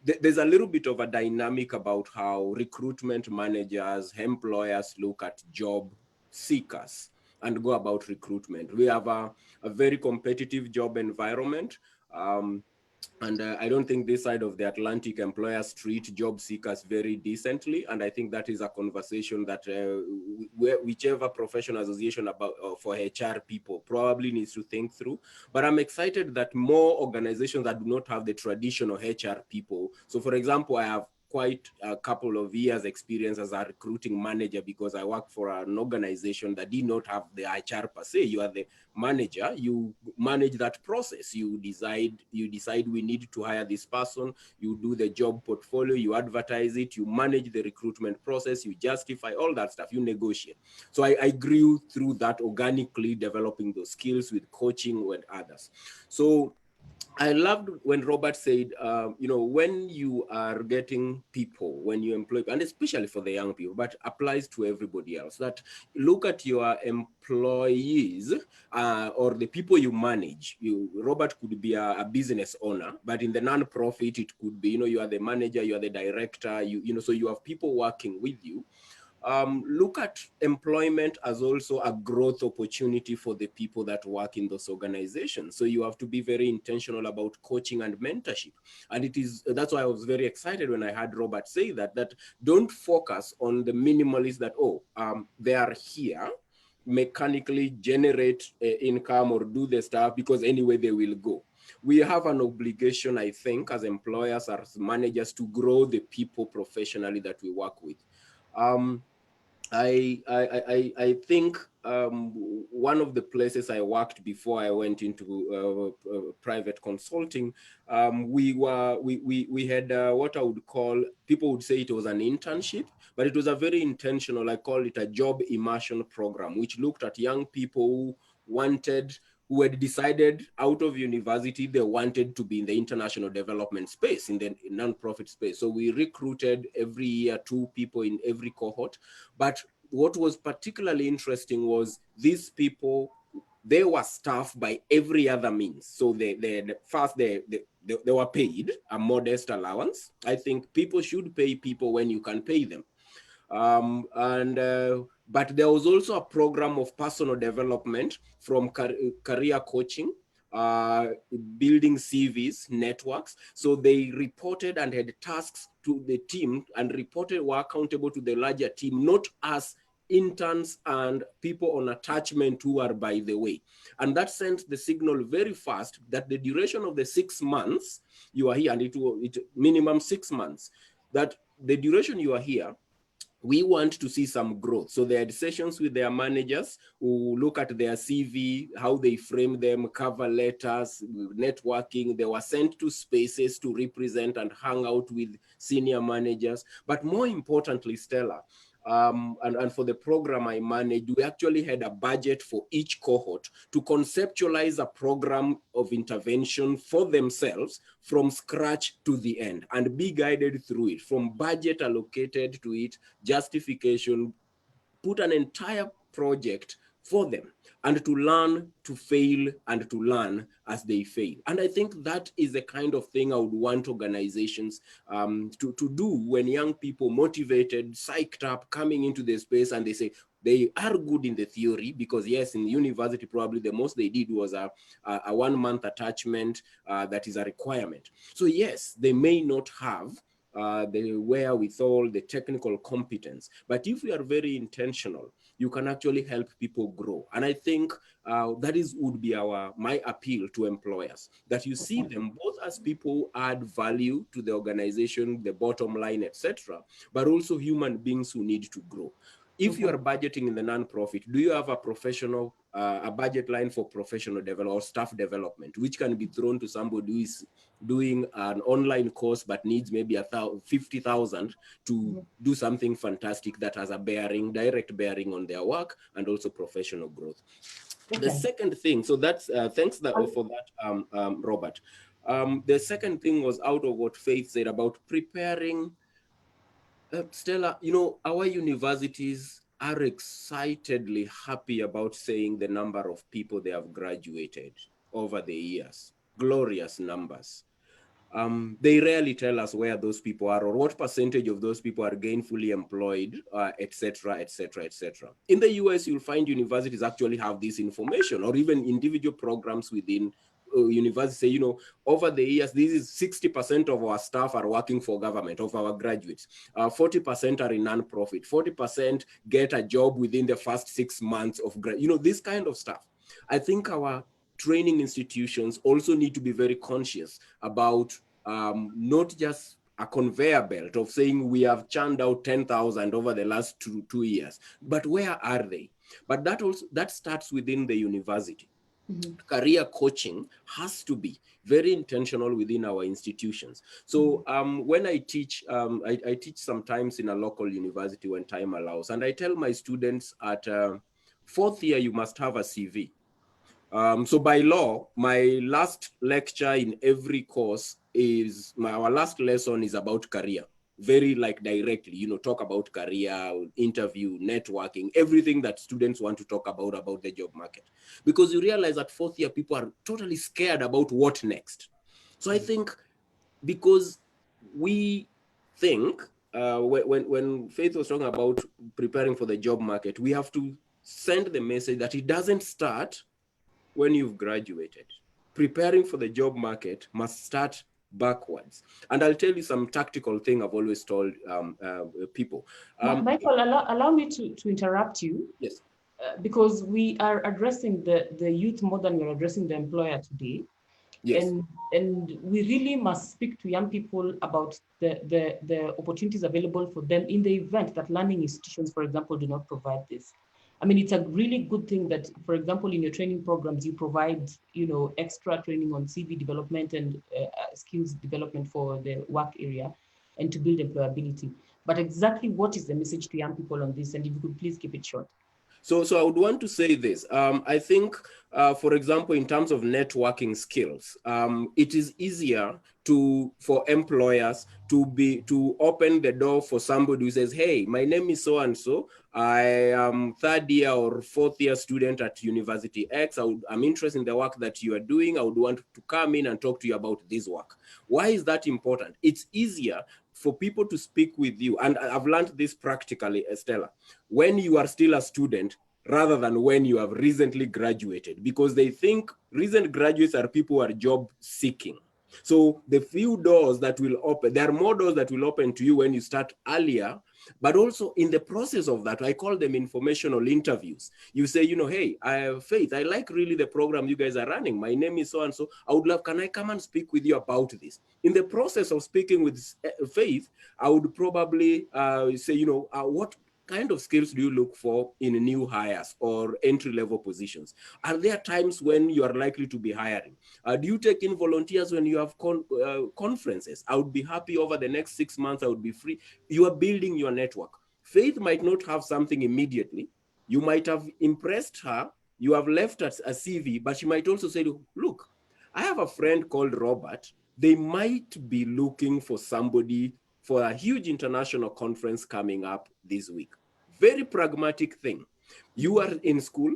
There's a little bit of a dynamic about how recruitment managers, employers look at job seekers and go about recruitment. We have a very competitive job environment. And I don't think this side of the Atlantic employers treat job seekers very decently. And I think that is a conversation that whichever professional association for HR people probably needs to think through. But I'm excited that more organizations that do not have the traditional HR people. So for example, I have quite a couple of years experience as a recruiting manager, because I work for an organization that did not have the HR per se. You are the manager, you manage that process. You decide we need to hire this person, you do the job portfolio, you advertise it, you manage the recruitment process, you justify all that stuff, you negotiate. So I grew through that organically, developing those skills with coaching with others. So I loved when Robert said, when you are getting people, when you employ, and especially for the young people, but applies to everybody else, that look at your employees or the people you manage. Robert could be a business owner, but in the non-profit, it could be, you are the manager, you are the director, so you have people working with you. Look at employment as also a growth opportunity for the people that work in those organizations. So you have to be very intentional about coaching and mentorship. And that's why I was very excited when I heard Robert say that don't focus on the minimalists that, they are here, mechanically generate income or do the stuff because anyway they will go. We have an obligation, I think, as employers, as managers, to grow the people professionally that we work with. I think one of the places I worked before I went into private consulting, we had what I would call, people would say it was an internship, but it was a very intentional, I call it a job immersion program, which looked at young people who had decided out of university they wanted to be in the international development space, in the nonprofit space. So we recruited every year 2 people in every cohort. But what was particularly interesting was these people, they were staffed by every other means. So they were paid a modest allowance. I think people should pay people when you can pay them. But there was also a program of personal development, from career coaching, building CVs, networks. So they reported and had tasks to the team and were accountable to the larger team, not as interns and people on attachment who are by the way. And that sent the signal very fast that the duration of the 6 months you are here, and it minimum 6 months, that the duration you are here, we want to see some growth. So they had sessions with their managers who look at their CV, how they frame them, cover letters, networking. They were sent to spaces to represent and hang out with senior managers. But more importantly, Stella, and for the program I managed, we actually had a budget for each cohort to conceptualize a program of intervention for themselves from scratch to the end and be guided through it, from budget allocated to it, justification, put an entire project for them, and to learn to fail and to learn as they fail. And I think that is the kind of thing I would want organizations to do when young people motivated, psyched up, coming into the space, and they say they are good in the theory, because yes, in university, probably the most they did was a 1 month attachment that is a requirement. So yes, they may not have the wherewithal, the technical competence. But if we are very intentional, you can actually help people grow. And I think that would be my appeal to employers, that you see them both as people who add value to the organization, the bottom line, etc., but also human beings who need to grow. If you are budgeting in the nonprofit, do you have a professional, a budget line for professional development or staff development, which can be thrown to somebody who is doing an online course but needs maybe 50,000 to do something fantastic that has a direct bearing on their work and also professional growth? The second thing, so that's thanks for that, Robert. The second thing was out of what Faith said about preparing. Stella, our universities are excitedly happy about saying the number of people they have graduated over the years. Glorious numbers. They rarely tell us where those people are or what percentage of those people are gainfully employed, etc., etc., etc. In the US, you'll find universities actually have this information, or even individual programs within university say, over the years, this is 60% of our staff are working for government, of our graduates. 40% are in non-profit. 40% get a job within the first 6 months of this kind of stuff. I think our training institutions also need to be very conscious about not just a conveyor belt of saying we have churned out 10,000 over the last two years, but where are they? But that starts within the university. Career coaching has to be very intentional within our institutions. So when I teach, I teach sometimes in a local university when time allows, and I tell my students at 4th year, you must have a CV. So by law, my last lecture in every course our last lesson is about career. Very directly, talk about career, interview, networking, everything that students want to talk about the job market. Because you realize that 4th year, people are totally scared about what next. So I think because we think, when Faith was talking about preparing for the job market, we have to send the message that it doesn't start when you've graduated. Preparing for the job market must start backwards. And I'll tell you some tactical thing I've always told people. Michael, allow me to interrupt you. Yes. Because we are addressing the youth more than we're addressing the employer today. Yes. And we really must speak to young people about the opportunities available for them in the event that learning institutions, for example, do not provide this. I mean, it's a really good thing that, for example, in your training programs, you provide, extra training on CV development and skills development for the work area and to build employability. But exactly what is the message to young people on this? And if you could please keep it short. So I would want to say this. I think, for example, in terms of networking skills, it is easier for employers to open the door for somebody who says, hey, my name is so-and-so. I am 3rd year or 4th year student at University X. I'm interested in the work that you are doing. I would want to come in and talk to you about this work. Why is that important? It's easier for people to speak with you. And I've learned this practically, Estella, when you are still a student rather than when you have recently graduated, because they think recent graduates are people who are job seeking. So the few doors that will open, there are more doors that will open to you when you start earlier, but also in the process of that, I call them informational interviews. You say, hey, I have Faith, I like really the program you guys are running. My name is so-and-so. I would love, can I come and speak with you about this? In the process of speaking with Faith, I would probably say, what kind of skills do you look for in new hires or entry-level positions? Are there times when you are likely to be hiring? Do you take in volunteers when you have conferences? I would be happy over the next 6 months, I would be free. You are building your network. Faith might not have something immediately. You might have impressed her. You have left a CV, but she might also say, look, I have a friend called Robert. They might be looking for somebody for a huge international conference coming up this week. Very pragmatic thing. You are in school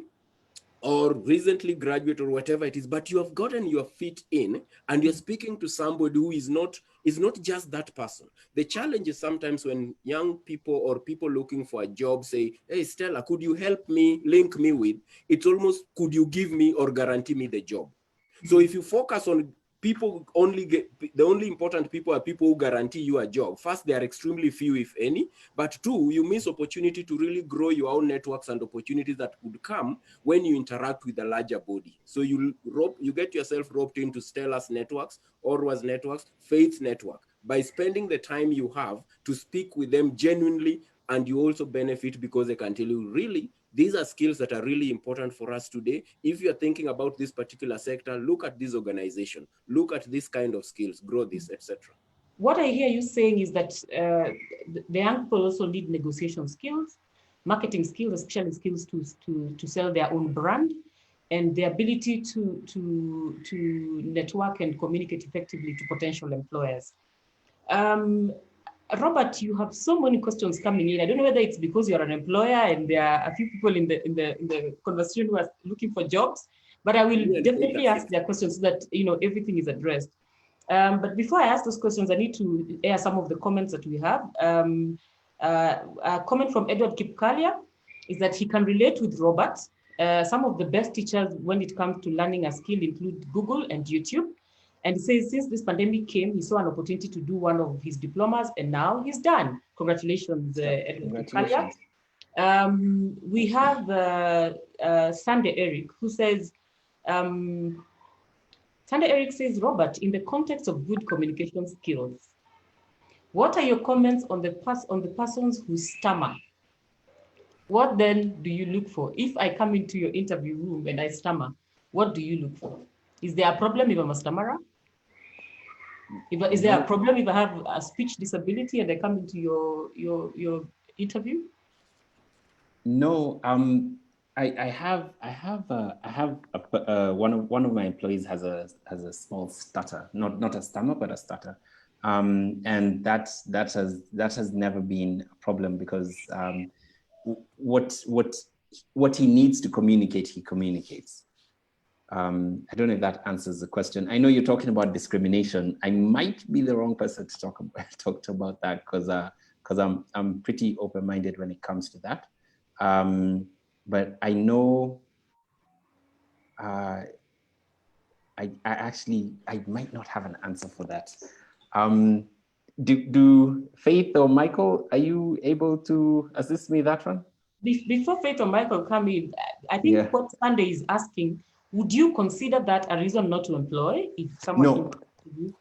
or recently graduated or whatever it is, but you have gotten your feet in and you're speaking to somebody who is not just that person. The challenge is sometimes when young people or people looking for a job say, hey, Stella, could you help me, link me with? It's almost, could you give me or guarantee me the job? So if you focus on people the only important people are people who guarantee you a job. First, they are extremely few, if any, but two, you miss opportunity to really grow your own networks and opportunities that could come when you interact with a larger body. So you get yourself roped into Stella's networks, Orwa's networks, Faith's network. By spending the time you have to speak with them genuinely, and you also benefit because they can tell you, really, these are skills that are really important for us today. If you're thinking about this particular sector, look at this organization, look at this kind of skills, grow this, etc. What I hear you saying is that the young people also need negotiation skills, marketing skills, especially skills to sell their own brand, and the ability to network and communicate effectively to potential employers. Robert, you have so many questions coming in. I don't know whether it's because you're an employer and there are a few people in the conversation who are looking for jobs, but I will definitely ask their questions so that everything is addressed. But before I ask those questions, I need to air some of the comments that we have. A comment from Edward Kipkalia is that he can relate with Robert. Some of the best teachers when it comes to learning a skill include Google and YouTube. And he says, since this pandemic came, he saw an opportunity to do one of his diplomas, and now he's done. Congratulations, Edward Kipkalia. We have Sunday Eric, who says, Sunday Eric says, Robert, in the context of good communication skills, what are your comments on the persons who stammer? What then do you look for? If I come into your interview room and I stammer, what do you look for? Is there a problem if I'm a stammerer? Is there a problem if I have a speech disability and I come into your interview? No, I have one of my employees has a small stutter, not a stammer, but a stutter, and that has never been a problem because what he needs to communicate, he communicates. I don't know if that answers the question. I know you're talking about discrimination. I might be the wrong person to talk about that because I'm pretty open-minded when it comes to that. But I know I might not have an answer for that. Do Faith or Michael, are you able to assist me that one? Before Faith or Michael come in, I think what Sunday is asking, would you consider that a reason not to employ if someone?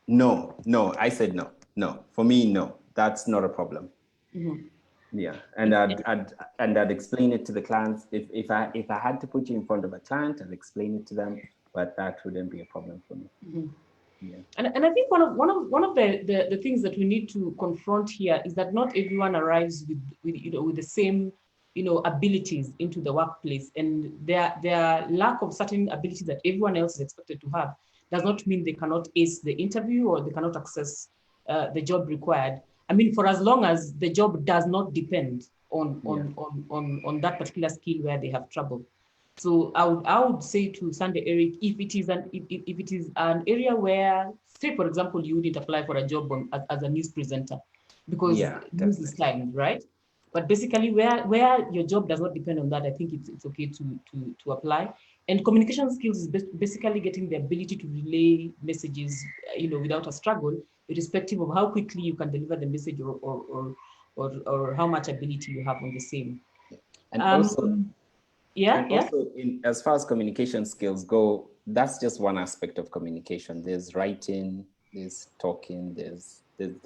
No. I said no. For me, no. That's not a problem. Mm-hmm. Yeah, and I'd explain it to the clients. If I had to put you in front of a client, I'd explain it to them, but that wouldn't be a problem for me. Mm-hmm. Yeah. And I think one of the things that we need to confront here is that not everyone arrives with the same abilities into the workplace, and their lack of certain abilities that everyone else is expected to have does not mean they cannot ace the interview or they cannot access the job required. I mean, for as long as the job does not depend on that particular skill where they have trouble. So I would say to Sunday Eric, if it is an area where, say for example, you wouldn't apply for a job as a news presenter because news is timed, right? But basically, where your job does not depend on that, I think it's okay to apply. And communication skills is basically getting the ability to relay messages, without a struggle, irrespective of how quickly you can deliver the message or how much ability you have on the same. And also, as far as communication skills go, that's just one aspect of communication. There's writing, there's talking, there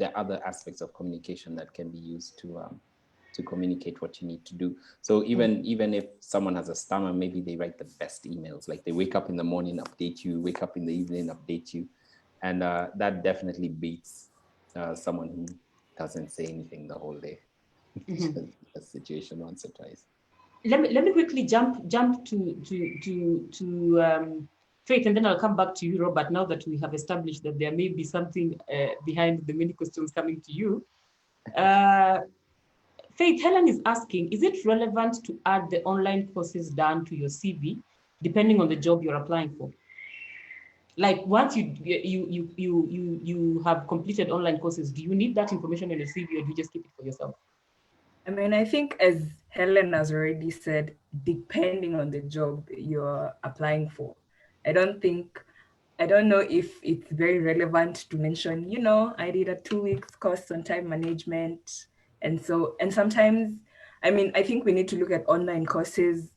are other aspects of communication that can be used to communicate what you need to do. So even if someone has a stammer, maybe they write the best emails, like they wake up in the morning, update you, wake up in the evening, update you. And that definitely beats someone who doesn't say anything the whole day. a situation once or twice. Let me quickly jump to Faith, and then I'll come back to you, Robert, now that we have established that there may be something behind the many questions coming to you. Faith, Helen is asking, is it relevant to add the online courses done to your CV, depending on the job you're applying for? Like once you have completed online courses, do you need that information in your CV, or do you just keep it for yourself? I mean, I think as Helen has already said, depending on the job you're applying for, I don't know if it's very relevant to mention, you know, I did a 2 weeks course on time management. And sometimes, I mean, I think we need to look at online courses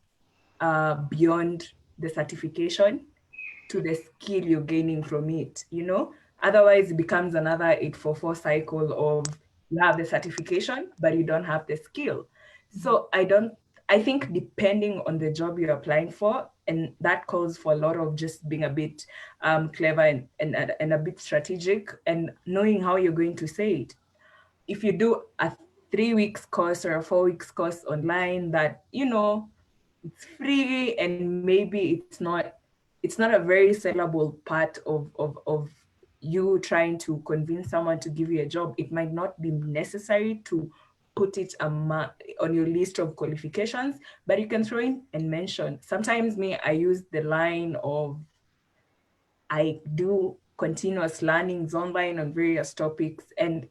beyond the certification to the skill you're gaining from it, you know? Otherwise, it becomes another 844 cycle of you have the certification, but you don't have the skill. So I think depending on the job you're applying for, and that calls for a lot of just being a bit clever and a bit strategic and knowing how you're going to say it. If you do a 3 weeks course or a 4 weeks course online that, you know, it's free and maybe it's not a very sellable part of you trying to convince someone to give you a job, it might not be necessary to put it on your list of qualifications, but you can throw in and mention. Sometimes I use the line of, I do continuous learnings online on various topics, and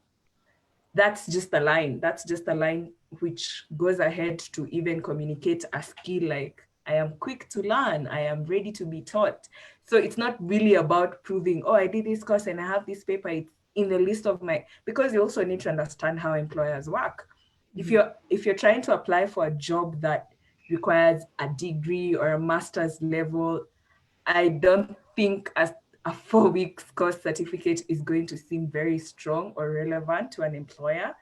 that's just a line. That's just a line which goes ahead to even communicate a skill like, I am quick to learn, I am ready to be taught. So it's not really about proving, oh, I did this course and I have this paper. It's in the list of because you also need to understand how employers work. Mm-hmm. If you're trying to apply for a job that requires a degree or a master's level, I don't think a 4 weeks course certificate is going to seem very strong or relevant to an employer.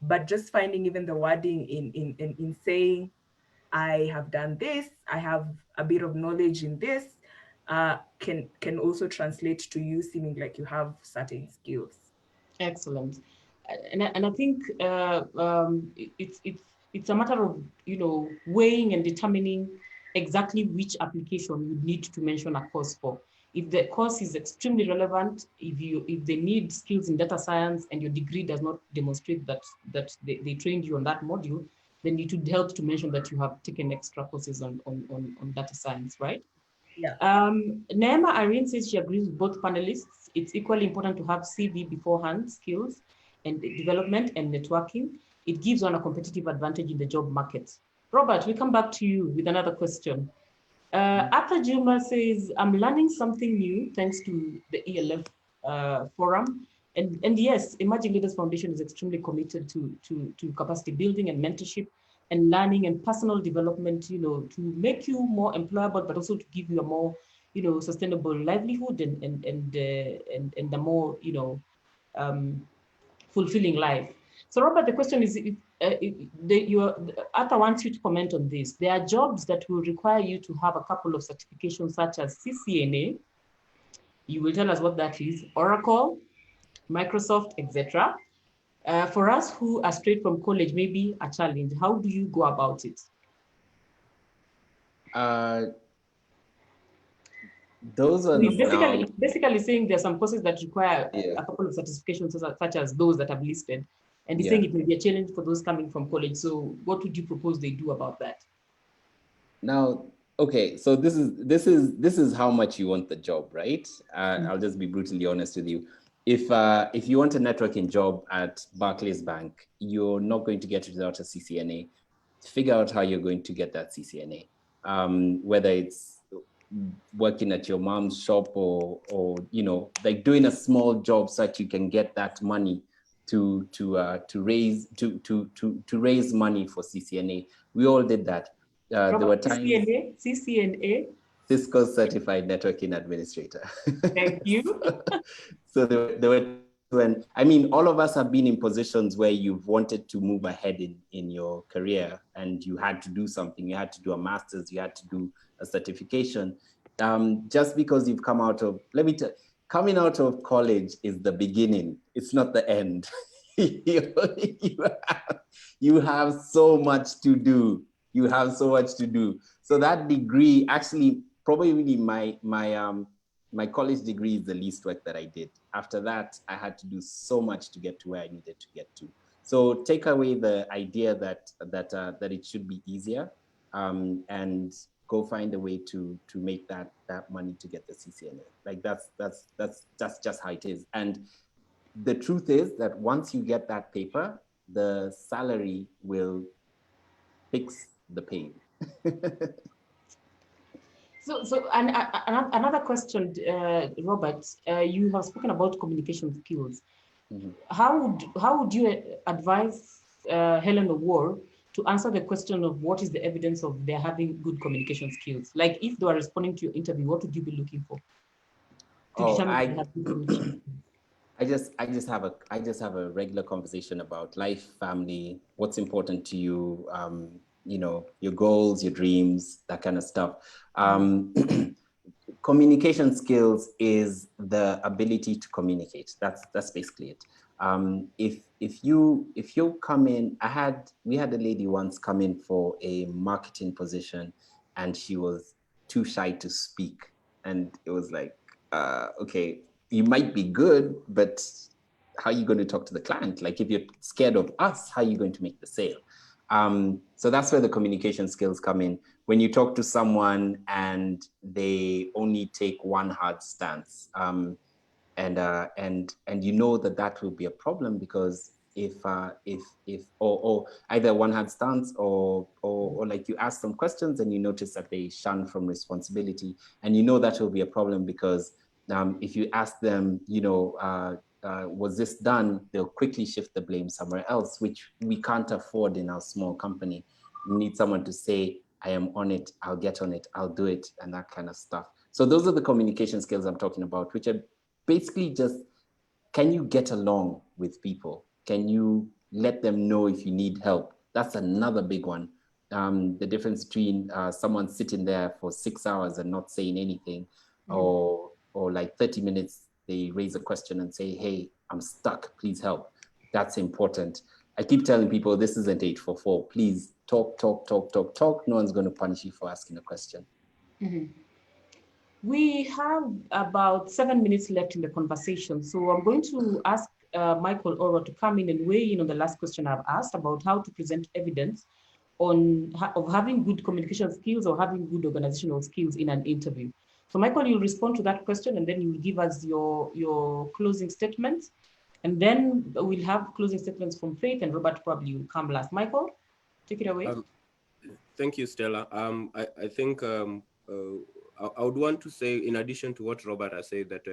But just finding even the wording in saying, I have done this, I have a bit of knowledge in this, can also translate to you seeming like you have certain skills. Excellent. And I think it's a matter of, you know, weighing and determining exactly which application you need to mention a course for. If the course is extremely relevant, if they need skills in data science and your degree does not demonstrate that they trained you on that module, then it would help to mention that you have taken extra courses on data science, right? Yeah. Naima Irene says she agrees with both panelists. It's equally important to have CV beforehand, skills and development and networking. It gives one a competitive advantage in the job market. Robert, we come back to you with another question. Arthur Juma says, I'm learning something new thanks to the ELF forum. And yes, Emerging Leaders Foundation is extremely committed to capacity building and mentorship and learning and personal development, you know, to make you more employable, but also to give you a more, you know, sustainable livelihood and a more, you know, fulfilling life. So Robert, the question is, Arthur wants you to comment on this. There are jobs that will require you to have a couple of certifications such as CCNA. You will tell us what that is, Oracle, Microsoft, etc. For us who are straight from college, maybe a challenge. How do you go about it? Those are basically saying there are some courses that require a couple of certifications such as those that I've listed. And he's saying it may be a challenge for those coming from college. So what would you propose they do about that? Now, okay, so this is how much you want the job, right? I'll just be brutally honest with you. If you want a networking job at Barclays Bank, you're not going to get it without a CCNA. Figure out how you're going to get that CCNA, whether it's working at your mom's shop or you know, like doing a small job so that you can get that money to raise money for CCNA. We all did that. There were times. CCNA. Cisco Certified Networking Administrator. Thank you. So there were when, I mean, all of us have been in positions where you've wanted to move ahead in your career and you had to do something. You had to do a master's, you had to do a certification. Just because you've come out of, coming out of college is the beginning. It's not the end. you have so much to do. You have so much to do. So that degree, actually, probably my college degree is the least work that I did. After that, I had to do so much to get to where I needed to get to. So take away the idea that it should be easier, and go find a way to make that money to get the CCNA. Like that's just how it is. And the truth is that once you get that paper, the salary will fix the pain. So another question, Robert, you have spoken about communication skills. Mm-hmm. How would you advise Helen or War to answer the question of what is the evidence of their having good communication skills? Like if they are responding to your interview, what would you be looking for to determine if they have good communication skills? I just have a regular conversation about life, family, what's important to you, your goals, your dreams, that kind of stuff. Communication skills is the ability to communicate. That's basically it. If you come in, we had a lady once come in for a marketing position, and she was too shy to speak, and it was like, okay, you might be good, but how are you going to talk to the client? Like if you're scared of us, how are you going to make the sale? So that's where the communication skills come in. When you talk to someone and they only take one hard stance, and you know that will be a problem, because if either one hard stance or like you ask them questions and you notice that they shun from responsibility, and you know that will be a problem, because if you ask them, was this done, they'll quickly shift the blame somewhere else, which we can't afford in our small company. We need someone to say, I am on it, I'll get on it, I'll do it, and that kind of stuff. So those are the communication skills I'm talking about, which are basically just, can you get along with people? Can you let them know if you need help? That's another big one. The difference between someone sitting there for 6 hours and not saying anything, or like 30 minutes, they raise a question and say, hey, I'm stuck, please help. That's important. I keep telling people, this isn't 844. Please talk. No one's going to punish you for asking a question. Mm-hmm. We have about 7 minutes left in the conversation. So I'm going to ask Michael Oro to come in and weigh in on the last question I've asked about how to present evidence of having good communication skills or having good organizational skills in an interview. So Michael, you'll respond to that question, and then you'll give us your closing statements. And then we'll have closing statements from Faith, and Robert probably will come last. Michael, take it away. Thank you, Stella. I think I would want to say, in addition to what Robert has said, that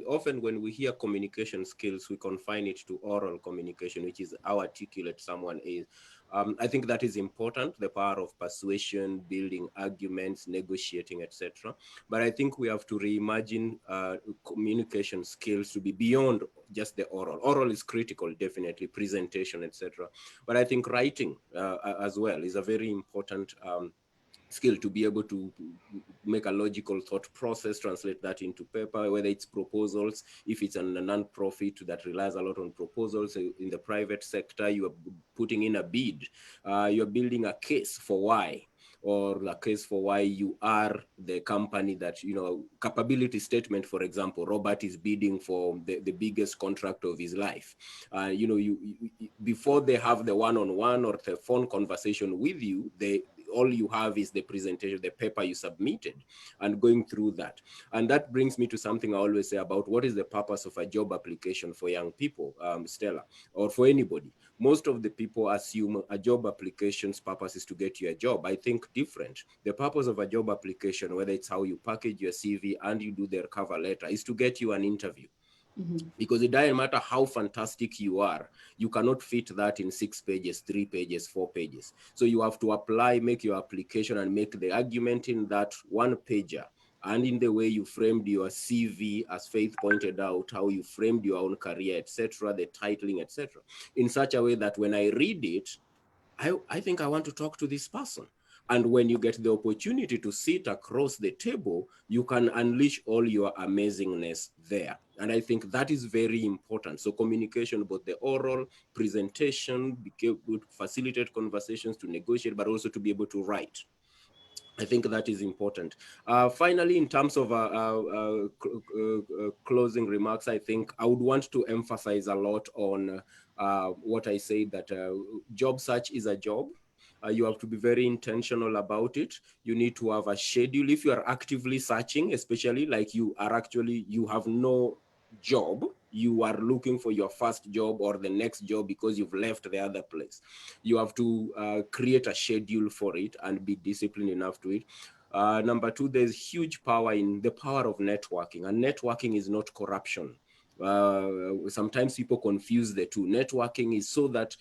often when we hear communication skills, we confine it to oral communication, which is how articulate someone is. I think that is important, the power of persuasion, building arguments, negotiating, etc. But I think we have to reimagine communication skills to be beyond just the oral. Oral is critical, definitely, presentation, etc. But I think writing as well is a very important skill, to be able to make a logical thought process, translate that into paper, whether it's proposals, if it's a non-profit that relies a lot on proposals. In the private sector, you are putting in a bid, you're building a case for why, or a case for why you are the company that, capability statement, for example, Robert is bidding for the biggest contract of his life. Before they have the one-on-one or the phone conversation with you, all you have is the presentation, the paper you submitted, and going through that. And that brings me to something I always say about what is the purpose of a job application for young people, Stella, or for anybody. Most of the people assume a job application's purpose is to get you a job. I think different. The purpose of a job application, whether it's how you package your CV and you do their cover letter, is to get you an interview. Mm-hmm. Because it doesn't matter how fantastic you are, you cannot fit that in 6 pages, 3 pages, 4 pages. So you have to apply, make your application, and make the argument in that one pager, and in the way you framed your CV, as Faith pointed out, how you framed your own career, etc., the titling, etc., in such a way that when I read it, I think I want to talk to this person. And when you get the opportunity to sit across the table, you can unleash all your amazingness there. And I think that is very important. So communication, both the oral presentation, would facilitate conversations, to negotiate, but also to be able to write. I think that is important. Finally, in terms of closing remarks, I think I would want to emphasize a lot on what I say, that job search is a job. You have to be very intentional about it. You need to have a schedule. If you are actively searching, especially like you have no job, you are looking for your first job or the next job because you've left the other place. You have to create a schedule for it and be disciplined enough to it. Number two, there's huge power in the power of networking, and networking is not corruption. Sometimes people confuse the two. Networking is so that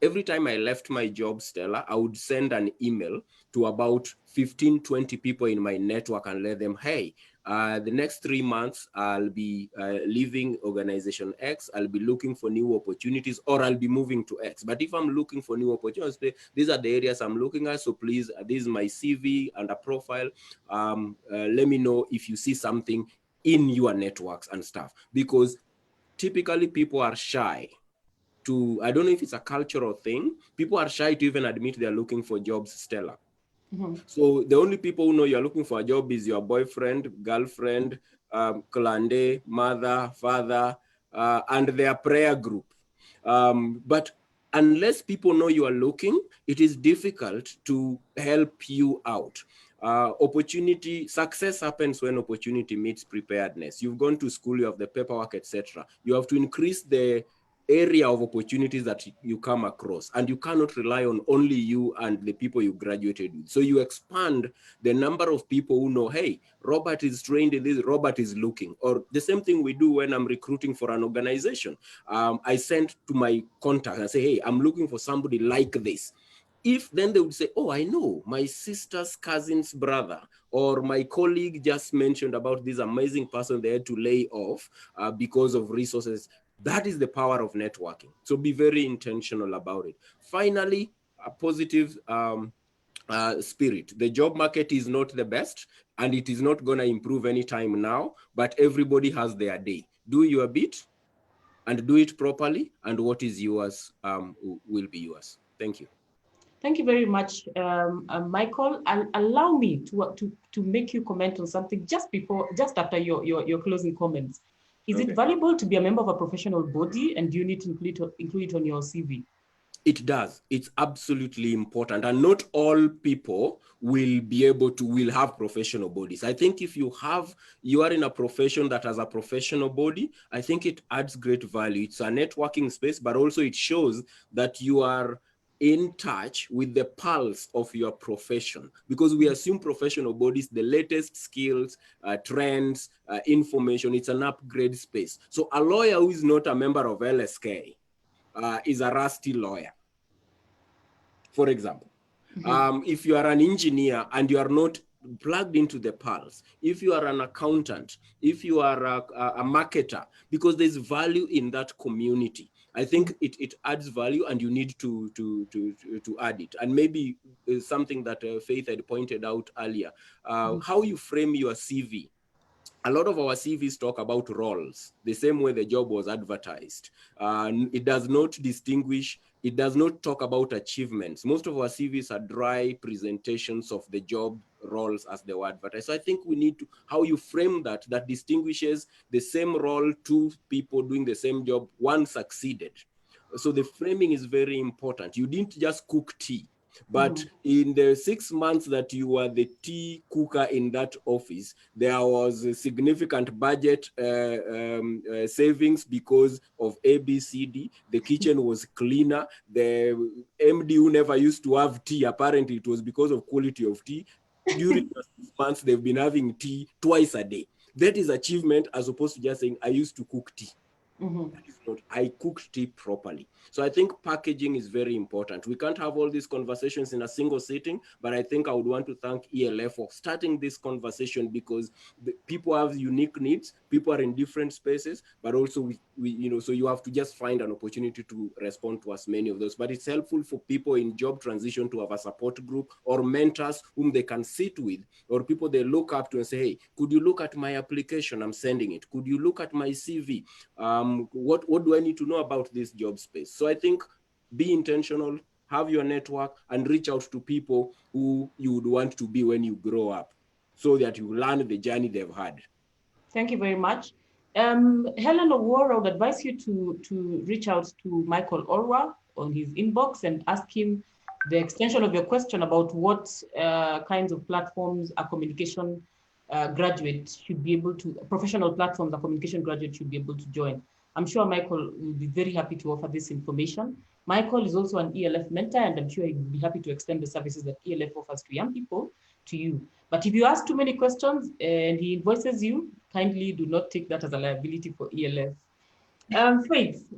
every time I left my job, Stella, I would send an email to about 15, 20 people in my network and let them, hey, the next 3 months, I'll be leaving organization X, I'll be looking for new opportunities, or I'll be moving to X. But if I'm looking for new opportunities, these are the areas I'm looking at. So please, this is my CV and a profile. Let me know if you see something in your networks and stuff. Because typically people are shy to, I don't know if it's a cultural thing, people are shy to even admit they're looking for jobs, Stella. So the only people who know you're looking for a job is your boyfriend, girlfriend, klande, mother, father, and their prayer group. But unless people know you are looking, it is difficult to help you out. Success happens when opportunity meets preparedness. You've gone to school, you have the paperwork, etc. You have to increase the area of opportunities that you come across, and you cannot rely on only you and the people you graduated with. So you expand the number of people who know, hey, Robert is trained in this, Robert is looking. Or the same thing we do when I'm recruiting for an organization. I send to my contact and say, hey, I'm looking for somebody like this. If then they would say, oh, I know my sister's cousin's brother, or my colleague just mentioned about this amazing person they had to lay off because of resources. That is the power of networking. So be very intentional about it. Finally, a positive spirit. The job market is not the best, and it is not going to improve anytime now, but everybody has their day. Do your bit and do it properly, and what is yours will be yours. Thank you. Thank you very much, Michael. Allow me to make you comment on something just after your closing comments. Is it valuable to be a member of a professional body, and do you need to include it on your CV? It does. It's absolutely important. And not all people will have professional bodies. I think if you are in a profession that has a professional body, I think it adds great value. It's a networking space, but also it shows that you are in touch with the pulse of your profession, because we assume professional bodies, the latest skills, trends, information, it's an upgrade space. So a lawyer who is not a member of LSK is a rusty lawyer, for example. If you are an engineer and you are not plugged into the pulse, if you are an accountant, if you are a marketer, because there's value in that community. I think it adds value, and you need to add it. And maybe something that Faith had pointed out earlier, how you frame your CV. A lot of our CVs talk about roles, the same way the job was advertised. It does not distinguish, it does not talk about achievements. Most of our CVs are dry presentations of the job roles as they were advertised. So I think we need to, how you frame that distinguishes the same role, two people doing the same job, one succeeded. So the framing is very important. You didn't just cook tea. But in the 6 months that you were the tea cooker in that office, there was a significant budget savings because of ABCD. The kitchen was cleaner. The MD who never used to have tea, apparently it was because of quality of tea. During the 6 months, they've been having tea twice a day. That is achievement, as opposed to just saying, I used to cook tea. I cooked tea properly. So I think packaging is very important. We can't have all these conversations in a single sitting, but I think I would want to thank ELF for starting this conversation, because people have unique needs. People are in different spaces, but also so you have to just find an opportunity to respond to as many of those. But it's helpful for people in job transition to have a support group or mentors whom they can sit with, or people they look up to and say, hey, could you look at my application? I'm sending it. Could you look at my CV? What do I need to know about this job space? So I think be intentional, have your network, and reach out to people who you would want to be when you grow up, so that you learn the journey they've had. Thank you very much. Helen Owora, I would advise you to reach out to Michael Orwa on his inbox and ask him the extension of your question about what kinds of platforms a communication graduate should be able to, professional platforms a communication graduate should be able to join. I'm sure Michael will be very happy to offer this information. Michael is also an ELF mentor, and I'm sure he will be happy to extend the services that ELF offers to young people to you. But if you ask too many questions and he invoices you, kindly do not take that as a liability for ELF. Faith,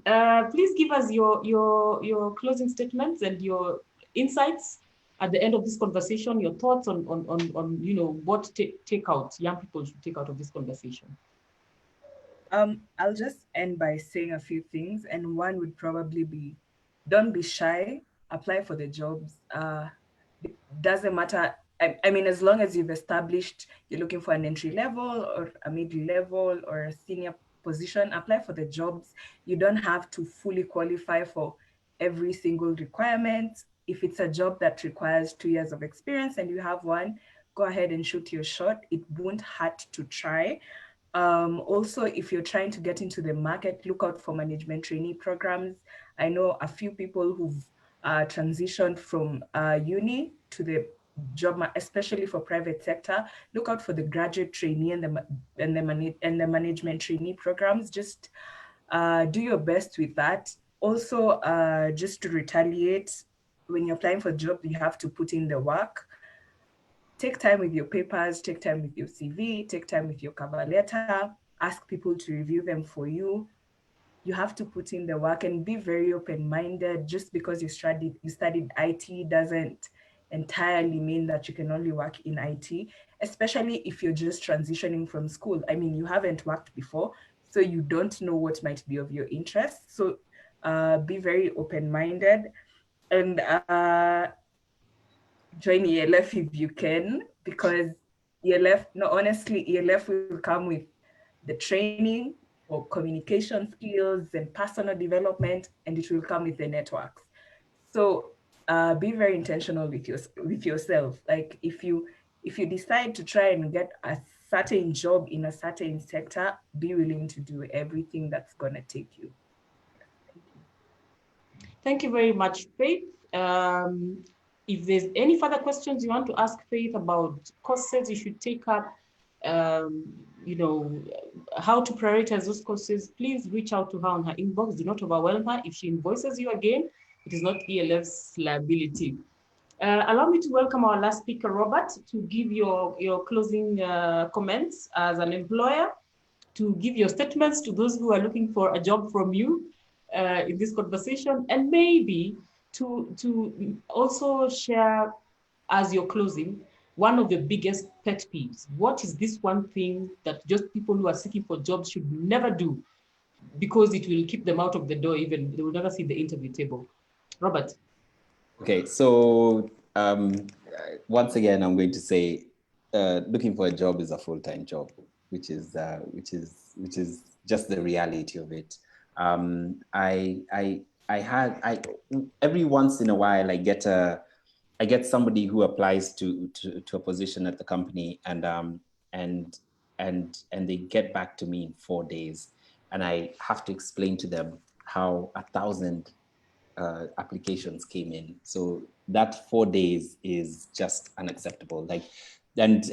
please give us your closing statements and your insights at the end of this conversation, your thoughts on what takeout young people should take out of this conversation. I'll just end by saying a few things, and one would probably be, don't be shy, apply for the jobs. It doesn't matter. I mean, as long as you've established you're looking for an entry level or a mid-level or a senior position, apply for the jobs. You don't have to fully qualify for every single requirement. If it's a job that requires 2 years of experience and you have one, go ahead and shoot your shot. It won't hurt to try. Also, if you're trying to get into the market, look out for management trainee programs. I know a few people who've transitioned from uni to the job, especially for private sector. Look out for the graduate trainee and the management trainee programs. Just do your best with that. Also, just to retaliate, when you're applying for jobs, you have to put in the work. Take time with your papers, take time with your CV, take time with your cover letter, ask people to review them for you. You have to put in the work and be very open-minded. Just because you studied IT doesn't entirely mean that you can only work in IT, especially if you're just transitioning from school. I mean, you haven't worked before, so you don't know what might be of your interest. So be very open-minded and join ELF if you can, because ELF, no, honestly, ELF will come with the training for communication skills and personal development, and it will come with the networks. So be very intentional with yourself. Like if you decide to try and get a certain job in a certain sector, be willing to do everything that's gonna take you. Thank you very much, Faith. If there's any further questions you want to ask Faith about courses you should take up, how to prioritize those courses, please reach out to her on her inbox. Do not overwhelm her. If she invoices you again, it is not ELF's liability. Allow me to welcome our last speaker, Robert, to give your closing comments as an employer, to give your statements to those who are looking for a job from you in this conversation, and maybe to also share as your closing one of the biggest pet peeves. What is this one thing that just people who are seeking for jobs should never do, because it will keep them out of the door, even they will never see the interview table? Robert. Okay, so once again, I'm going to say, looking for a job is a full-time job, which is just the reality of it. Every once in a while I get somebody who applies to a position at the company, and they get back to me in 4 days, and I have to explain to them how 1,000 applications came in. So that 4 days is just unacceptable. Like, and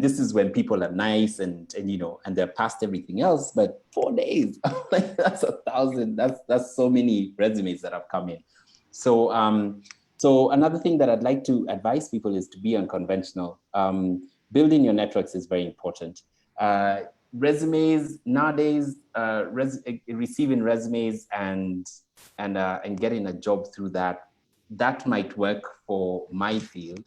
this is when people are nice and they're past everything else, but 4 days, like that's 1,000. That's so many resumes that have come in. So so another thing that I'd like to advise people is to be unconventional. Building your networks is very important. Resumes nowadays, receiving resumes and getting a job through that might work for my field.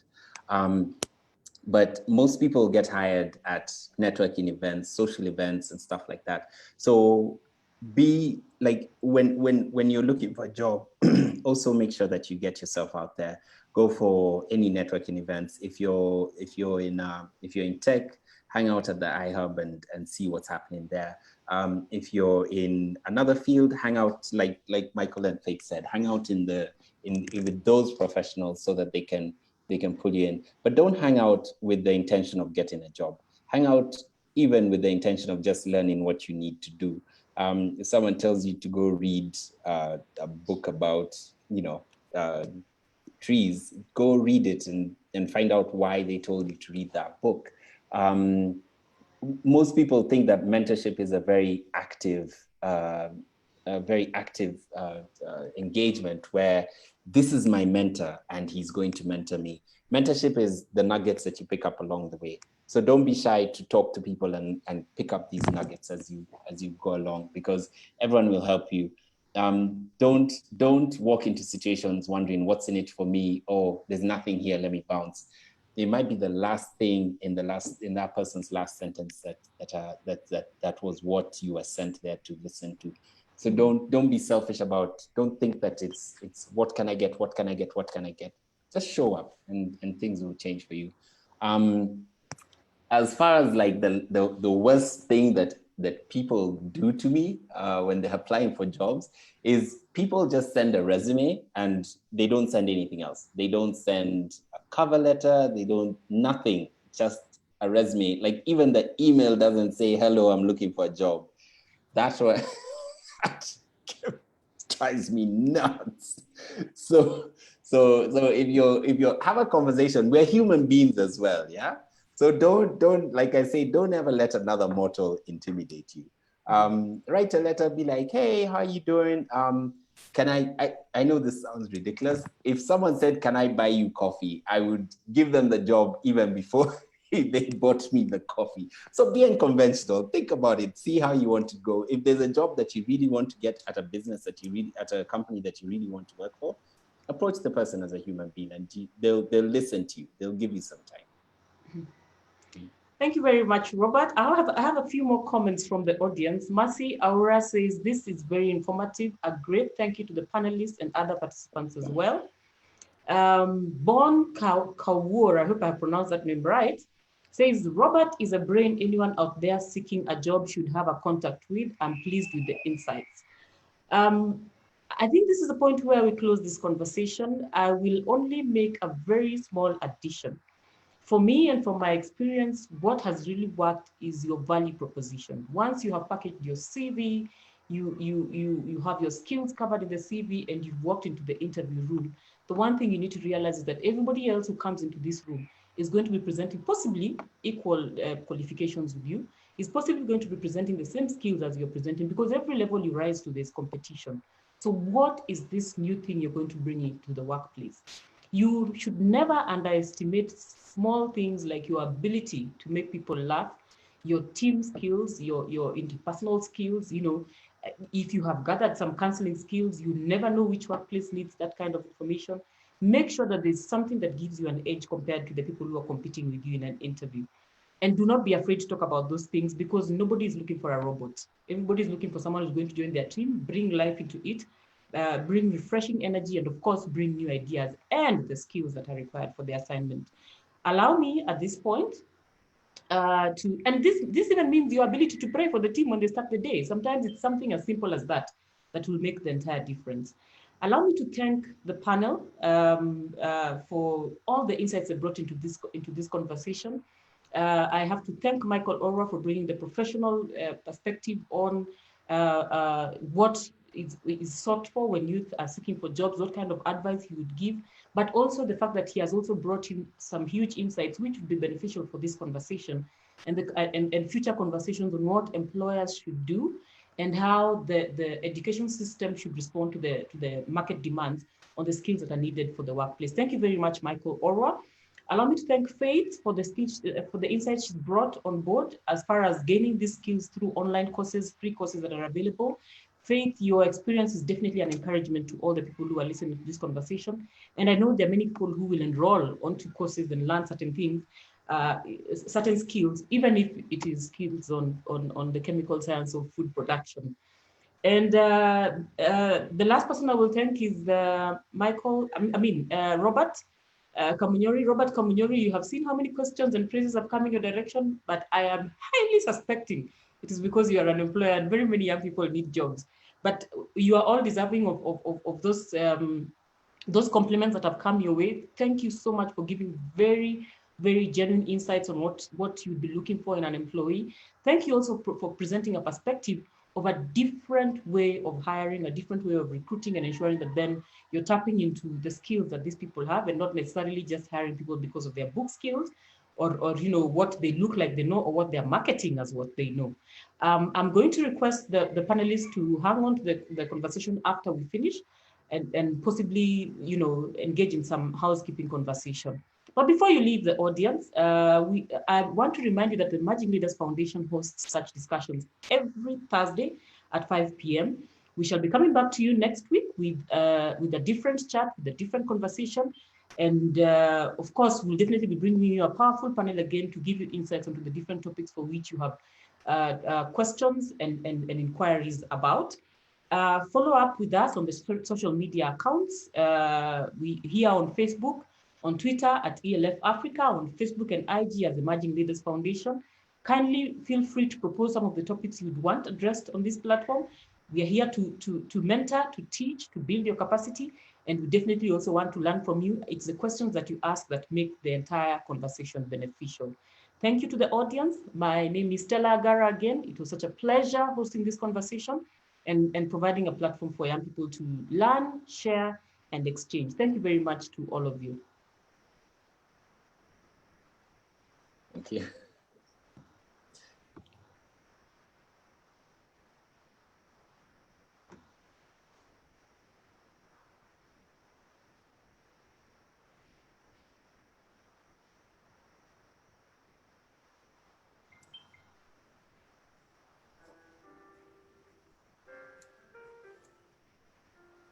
But most people get hired at networking events, social events, and stuff like that. So be like, when you're looking for a job, also make sure that you get yourself out there. Go for any networking events. If you're in tech, hang out at the iHub and see what's happening there. If you're in another field, hang out like Michael and Faith said, hang out with those professionals so that they can pull you in. But don't hang out with the intention of getting a job. Hang out even with the intention of just learning what you need to do. If someone tells you to go read a book about, trees, go read it and find out why they told you to read that book. Most people think that mentorship is a very active engagement where this is my mentor and he's going to mentor me. Mentorship is the nuggets that you pick up along the way. So don't be shy to talk to people and pick up these nuggets as you go along, because everyone will help you. Don't walk into situations wondering what's in it for me, or there's nothing here, let me bounce. It might be the last thing in that person's last sentence that was what you were sent there to listen to. So don't be selfish don't think that it's what can I get? Just show up and things will change for you. As far as like the worst thing that people do to me when they're applying for jobs is people just send a resume and they don't send anything else. They don't send a cover letter, nothing, just a resume. Like even the email doesn't say, hello, I'm looking for a job. That's what drives me nuts. So if you have a conversation, we're human beings as well, yeah? So don't like I say, don't ever let another mortal intimidate you. Write a letter, be like, hey, how are you doing? Can I know this sounds ridiculous. If someone said, can I buy you coffee? I would give them the job even before they bought me the coffee. So be unconventional, think about it, see how you want to go. If there's a job that you really want to get at a business at a company that you really want to work for, approach the person as a human being and they'll listen to you. They'll give you some time. Thank you very much, Robert. I have a few more comments from the audience. Mercy Aura says, this is very informative. A great thank you to the panelists and other participants as well. Bon Kawur, I hope I pronounced that name right, says, Robert is a brain anyone out there seeking a job should have a contact with. I'm pleased with the insights. I think this is the point where we close this conversation. I will only make a very small addition. For me and from my experience, what has really worked is your value proposition. Once you have packaged your CV, you have your skills covered in the CV and you've walked into the interview room, the one thing you need to realize is that everybody else who comes into this room is going to be presenting possibly equal qualifications with you, is possibly going to be presenting the same skills as you're presenting, because every level you rise to, there's competition. So what is this new thing you're going to bring into the workplace? You should never underestimate small things like your ability to make people laugh, your team skills, your interpersonal skills. If you have gathered some counseling skills, you never know which workplace needs that kind of information. Make sure that there's something that gives you an edge compared to the people who are competing with you in an interview. And do not be afraid to talk about those things, because nobody is looking for a robot. Everybody is looking for someone who's going to join their team, bring life into it, bring refreshing energy, and of course, bring new ideas and the skills that are required for the assignment. Allow me at this point and this even means your ability to pray for the team when they start the day. Sometimes it's something as simple as that will make the entire difference. Allow me to thank the panel for all the insights they brought into this conversation. I have to thank Michael Orwa for bringing the professional perspective on what is sought for when youth are seeking for jobs, what kind of advice he would give, but also the fact that he has also brought in some huge insights which would be beneficial for this conversation and future conversations on what employers should do and how the education system should respond to the market demands on the skills that are needed for the workplace. Thank you very much, Michael Orwa. Allow me to thank Faith for the speech, for the insights she's brought on board as far as gaining these skills through online courses, free courses that are available. Faith, your experience is definitely an encouragement to all the people who are listening to this conversation. And I know there are many people who will enroll onto courses and learn certain things, certain skills, even if it is skills on the chemical science of food production. And the last person I will thank is Robert Camuri. Robert Camuri, you have seen how many questions and praises have come in your direction, but I am highly suspecting it is because you are an employer and very many young people need jobs. But you are all deserving of those compliments that have come your way. Thank you so much for giving very, very genuine insights on what you'd be looking for in an employee. Thank you also for presenting a perspective of a different way of hiring, a different way of recruiting, and ensuring that then you're tapping into the skills that these people have and not necessarily just hiring people because of their book skills or what they look like they know or what they're marketing as what they know. I'm going to request the panelists to hang on to the conversation after we finish and possibly, engage in some housekeeping conversation. But before you leave the audience, I want to remind you that the Emerging Leaders Foundation hosts such discussions every Thursday at 5 p.m. We shall be coming back to you next week with a different chat, with a different conversation. And of course, we'll definitely be bringing you a powerful panel again to give you insights into the different topics for which you have questions and inquiries about. Follow up with us on the social media accounts. We here on Facebook, on Twitter at ELF Africa, on Facebook and IG as Emerging Leaders Foundation. Kindly feel free to propose some of the topics you'd want addressed on this platform. We are here to mentor, to teach, to build your capacity, and we definitely also want to learn from you. It's the questions that you ask that make the entire conversation beneficial. Thank you to the audience. My name is Stella Agara again. It was such a pleasure hosting this conversation and providing a platform for young people to learn, share, and exchange. Thank you very much to all of you. Thank you.